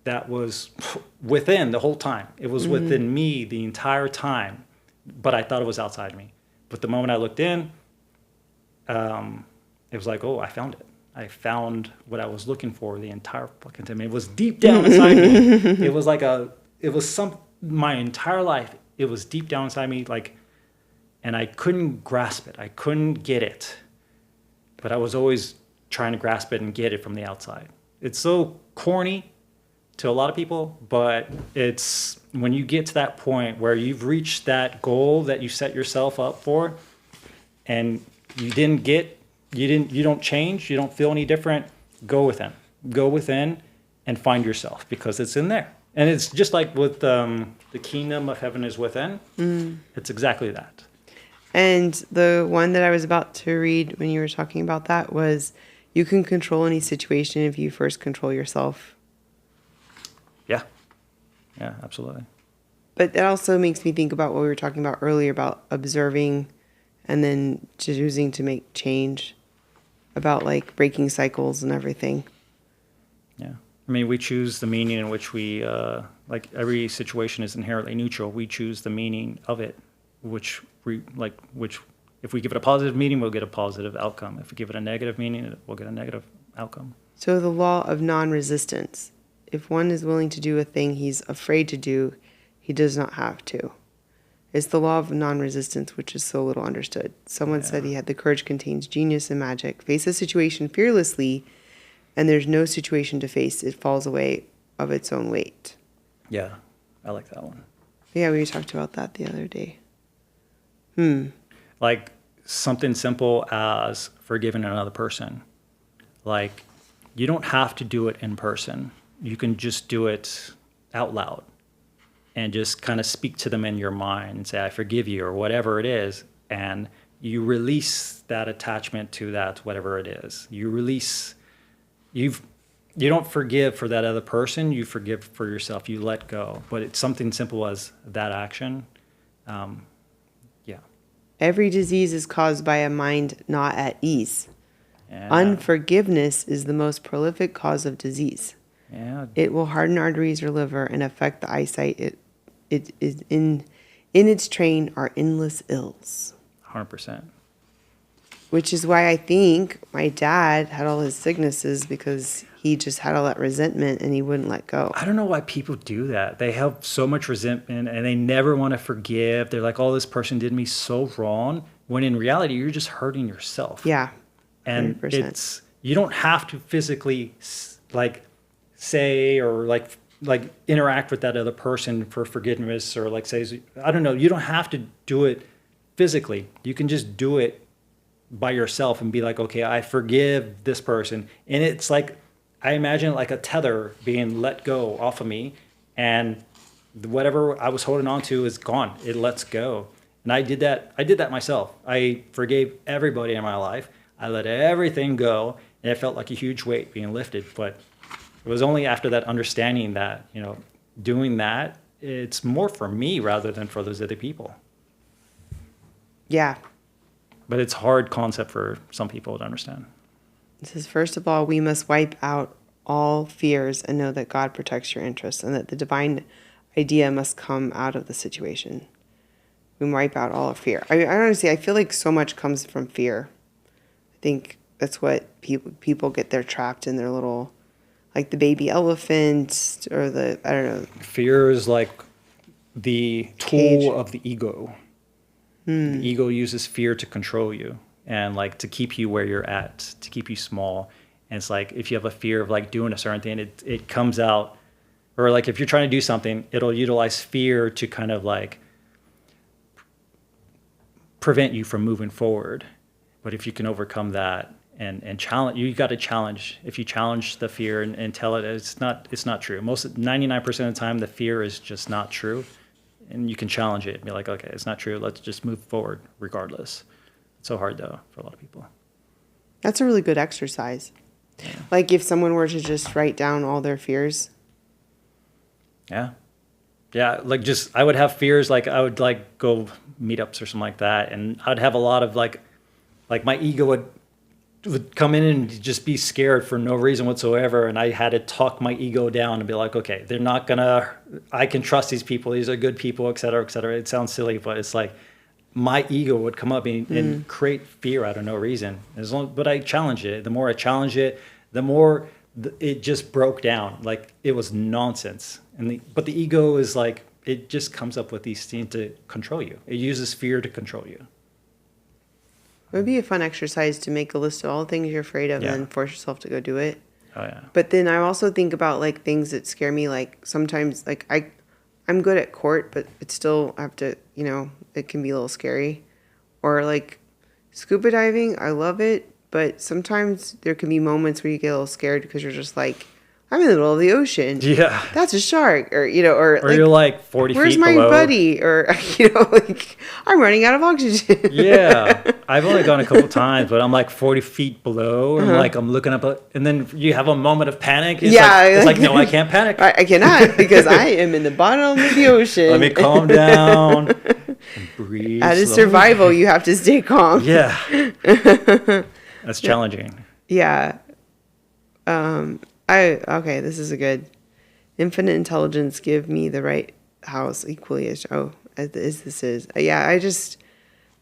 that was within the whole time. It was within me the entire time, but I thought it was outside me. But the moment I looked in, it was like, oh, I found it. I found what I was looking for the entire fucking time. It was deep down inside me. It was like my entire life. It was deep down inside me, like, and I couldn't grasp it. I couldn't get it. But I was always trying to grasp it and get it from the outside. It's so corny to a lot of people, but it's when you get to that point where you've reached that goal that you set yourself up for, and you don't change, you don't feel any different, go within and find yourself, because it's in there. And it's just like with the kingdom of heaven is within. It's exactly that. And the one that I was about to read when you were talking about that was, you can control any situation if you first control yourself. Yeah, absolutely. But that also makes me think about what we were talking about earlier about observing and then choosing to make change, about like breaking cycles and everything. Yeah. I mean, we choose the meaning in which we, like every situation is inherently neutral. We choose the meaning of it, which if we give it a positive meaning, we'll get a positive outcome. If we give it a negative meaning, we'll get a negative outcome. So the law of non-resistance. If one is willing to do a thing he's afraid to do, he does not have to. It's the law of non-resistance, which is so little understood. Someone said he had the courage contains genius and magic. Face a situation fearlessly, and there's no situation to face. It falls away of its own weight. Yeah, I like that one. Yeah, we talked about that the other day. Like something simple as forgiving another person. Like, you don't have to do it in person. You can just do it out loud and just kind of speak to them in your mind and say, I forgive you, or whatever it is. And you release that attachment to that, whatever it is. You don't forgive for that other person. You forgive for yourself. You let go. But it's something simple as that action. Every disease is caused by a mind not at ease. Yeah. Unforgiveness is the most prolific cause of disease. Yeah. It will harden arteries or liver and affect the eyesight. It is in its train are endless ills. 100%. Which is why I think my dad had all his sicknesses, because he just had all that resentment and he wouldn't let go. I don't know why people do that. They have so much resentment and they never want to forgive. They're like, oh, this person did me so wrong. When in reality, you're just hurting yourself. Yeah. 100%. And you don't have to physically like say or like interact with that other person for forgiveness, or like say, I don't know. You don't have to do it physically. You can just do it by yourself and be like, okay, I forgive this person. And it's like, I imagine like a tether being let go off of me, and whatever I was holding on to is gone. It lets go. And I did that myself. I forgave everybody in my life. I let everything go, and it felt like a huge weight being lifted. But it was only after that understanding that, doing that, it's more for me rather than for those other people. Yeah. But it's a hard concept for some people to understand. It says, first of all, we must wipe out all fears and know that God protects your interests, and that the divine idea must come out of the situation. We wipe out all fear. I honestly, I feel like so much comes from fear. I think that's what people get. They're trapped in their little, like the baby elephant, or I don't know. Fear is like the tool Cage. of the ego. The ego uses fear to control you and like to keep you where you're at, to keep you small. And it's like, if you have a fear of like doing a certain thing, it comes out, or like if you're trying to do something, it'll utilize fear to kind of like prevent you from moving forward. But if you can overcome that and challenge, you got to challenge. If you challenge the fear and tell it it's not true. 99% of the time, the fear is just not true. And you can challenge it and be like, okay, it's not true. Let's just move forward regardless. It's so hard, though, for a lot of people. That's a really good exercise. Yeah. Like if someone were to just write down all their fears. Yeah. Yeah, like just, I would have fears, like I would like go meetups or something like that. And I'd have a lot of like my ego would come in and just be scared for no reason whatsoever, and I had to talk my ego down and be like, okay, they're not gonna, I can trust these people, these are good people, et cetera, et cetera. It sounds silly, but it's like, my ego would come up and create fear out of no reason. But I challenge it. The more I challenge it, the more it just broke down. Like it was nonsense. But the ego is like, it just comes up with these things to control you. It uses fear to control you. It would be a fun exercise to make a list of all the things you're afraid of and then force yourself to go do it. Oh yeah. But then I also think about like things that scare me. Like sometimes like I'm good at court, but it's still, I have to, it can be a little scary. Or like scuba diving, I love it, but sometimes there can be moments where you get a little scared because you're just like, I'm in the middle of the ocean. Yeah. That's a shark. Or, or like, you're like 40 feet below. Where's my buddy? Or, like I'm running out of oxygen. Yeah. I've only gone a couple times, but I'm like 40 feet below. And like I'm looking up, and then you have a moment of panic. It's like, no, I can't panic. I cannot because I am in the bottom of the ocean. Let me calm down and breathe. Out of survival, you have to stay calm. Yeah. That's challenging. Yeah. Okay, this is a good. Infinite intelligence give me the right house equally as this is. Yeah,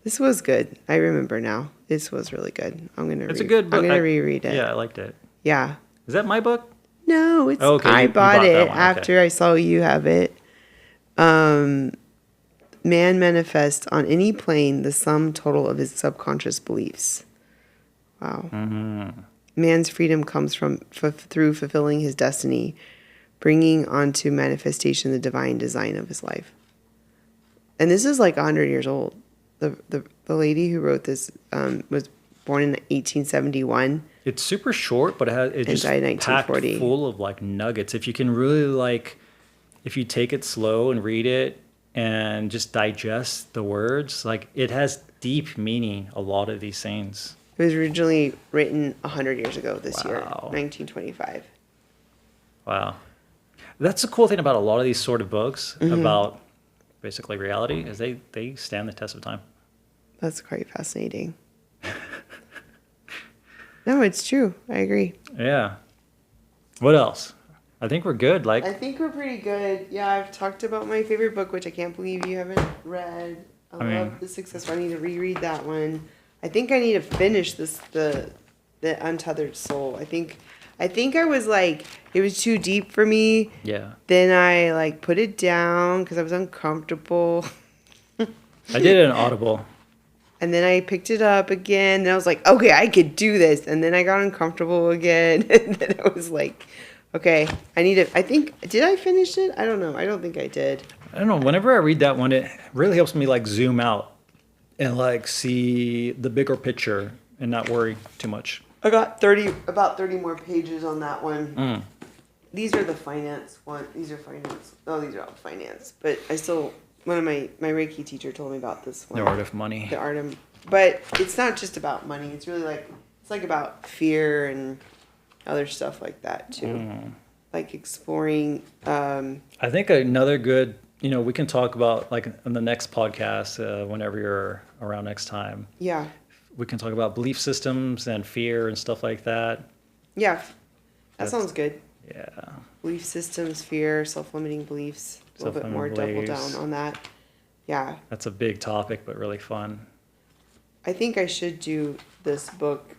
this was good. I remember now. This was really good. It's a good book. I'm gonna reread it. Yeah, I liked it. Yeah. Is that my book? No, it's okay, I bought it after okay. I saw you have it. Man manifests on any plane the sum total of his subconscious beliefs. Wow. Mm-hmm. Man's freedom comes through fulfilling his destiny, bringing onto manifestation the divine design of his life. And this is like 100 years old. The lady who wrote this was born in 1871. It's super short, but it just died in packed 1940. full of like nuggets. If you can really if you take it slow and read it and just digest the words, like it has deep meaning. A lot of these things. It was originally written 100 years ago this year, Wow. 1925. Wow. That's the cool thing about a lot of these sort of books about basically reality is they stand the test of time. That's quite fascinating. No, it's true. I agree. Yeah. What else? I think we're good. I think we're pretty good. Yeah, I've talked about my favorite book, which I can't believe you haven't read. I love The Successful. I need to reread that one. I think I need to finish the Untethered Soul. I think I was like, it was too deep for me. Yeah. Then I like put it down because I was uncomfortable. I did it in Audible. And then I picked it up again. And I was like, okay, I could do this. And then I got uncomfortable again. And then I was like, okay, did I finish it? I don't know. I don't think I did. I don't know. Whenever I read that one, it really helps me like zoom out and like see the bigger picture and not worry too much. I got about 30 more pages on that one. These are the finance one. These are finance. Oh, these are all finance. But one of my Reiki teacher told me about this one. The Art of Money. But it's not just about money. It's really it's about fear and other stuff like that too. Like exploring. I think another good, we can talk about like on the next podcast, whenever you're around next time. Yeah. We can talk about belief systems and fear and stuff like that. Yeah. That sounds good. Yeah. Belief systems, fear, self-limiting beliefs. A little bit more double down on that. Yeah. That's a big topic, but really fun. I think I should do this book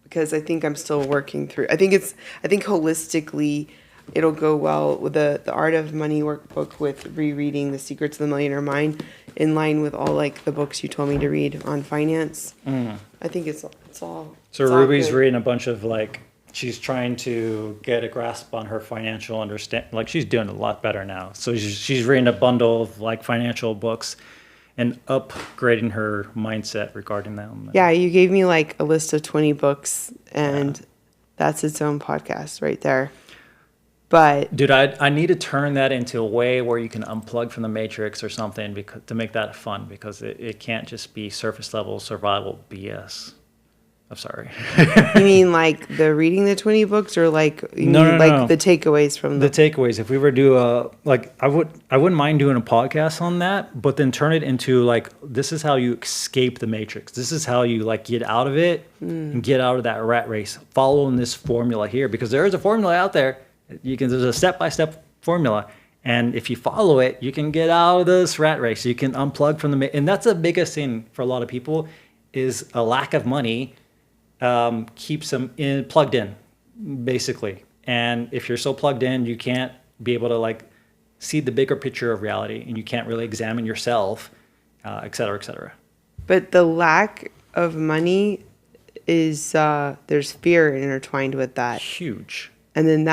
because I think I'm still working through. I think holistically it'll go well with the Art of Money workbook with rereading The Secrets of the Millionaire Mind in line with all like the books you told me to read on finance. I think it's all. So Ruby's reading a bunch of like, she's trying to get a grasp on her financial understanding. Like she's doing a lot better now. So she's reading a bundle of like financial books and upgrading her mindset regarding them. Yeah, you gave me like a list of 20 books and that's its own podcast right there. But dude, I need to turn that into a way where you can unplug from the matrix or something to make that fun, because it can't just be surface level survival BS. I'm sorry. You mean like the reading the 20 books, or like no. the takeaways from the takeaways? If we were to do I wouldn't mind doing a podcast on that, but then turn it into like, this is how you escape the matrix. This is how you like get out of it and get out of that rat race, following this formula here, because there is a formula out there. There's a step-by-step formula, And if you follow it, you can get out of this rat race. You can unplug from and that's the biggest thing for a lot of people is a lack of money keeps them plugged in, basically. And if you're so plugged in, you can't be able to like see the bigger picture of reality, and you can't really examine yourself, et cetera, et cetera. But the lack of money is there's fear intertwined with that. Huge. And then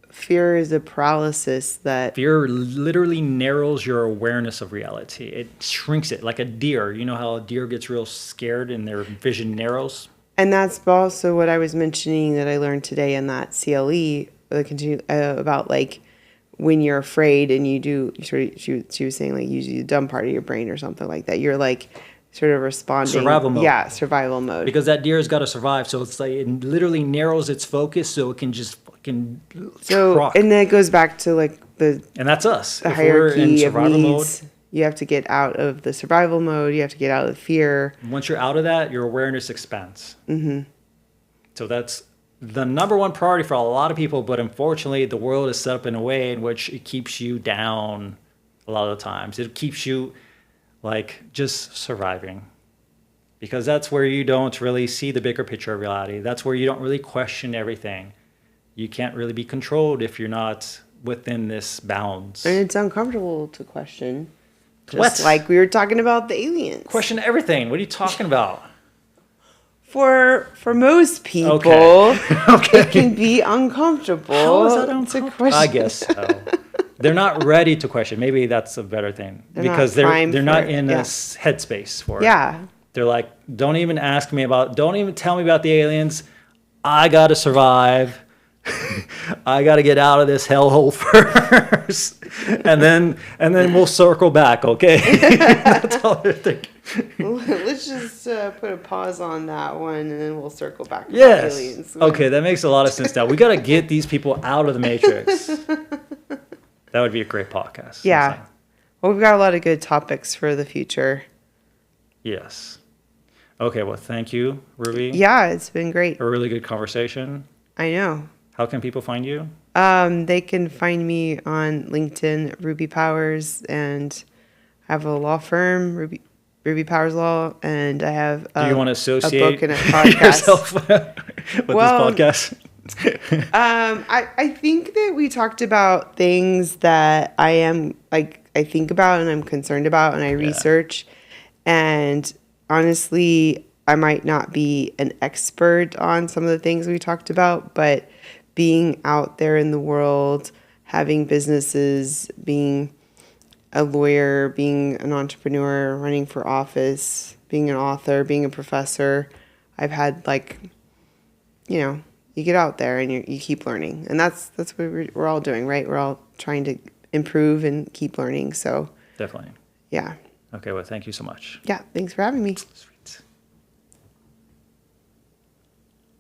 fear is a paralysis that... Fear literally narrows your awareness of reality. It shrinks it like a deer. You know how a deer gets real scared and their vision narrows? And that's also what I was mentioning that I learned today in that CLE about like when you're afraid and you do, she was saying like you do the dumb part of your brain or something like that. You're like sort of responding. Survival mode. Yeah, survival mode. Because that deer has got to survive. So it's like it literally narrows its focus so it can just fucking truck. And then it goes back to like and that's us. The if hierarchy we're in survival of needs. mode, you have to get out of the survival mode. You have to get out of the fear. Once you're out of that, your awareness expands. Mm-hmm. So that's the number one priority for a lot of people. But unfortunately, the world is set up in a way in which it keeps you down a lot of the times. It keeps you like just surviving. Because that's where you don't really see the bigger picture of reality. That's where you don't really question everything. You can't really be controlled if you're not within this bounds. And it's uncomfortable to question. Just What? like we were talking about the aliens. Question everything. What are you talking about? For most people, Okay. it can be uncomfortable. How is that to uncomfortable? question. I guess so. They're not ready to question. Maybe that's a better thing. Because they're not in a headspace for it. Yeah. They're like, don't even tell me about the aliens. I got to survive. I got to get out of this hellhole first. and then we'll circle back, okay? That's all they're thinking. Let's just put a pause on that one, and then we'll circle back to Yes. aliens. Okay, that makes a lot of sense now. We got to get these people out of the matrix. That would be a great podcast. Yeah. Well, we've got a lot of good topics for the future. Yes. Okay, well, thank you, Ruby. Yeah, it's been great. A really good conversation. I know. How can people find you? They can find me on LinkedIn, Ruby Powers, and I have a law firm, Ruby Powers Law, and I have Do you want to associate a book and a podcast. yourself with this podcast? I think that we talked about things that I think about and I'm concerned about and I research. And honestly, I might not be an expert on some of the things we talked about, but being out there in the world, having businesses, being a lawyer, being an entrepreneur, running for office, being an author, being a professor, I've had you get out there and you keep learning. And that's what we're all doing, right? We're all trying to improve and keep learning. So Definitely. yeah. Okay, well, thank you so much. Yeah, thanks for having me. Sweet.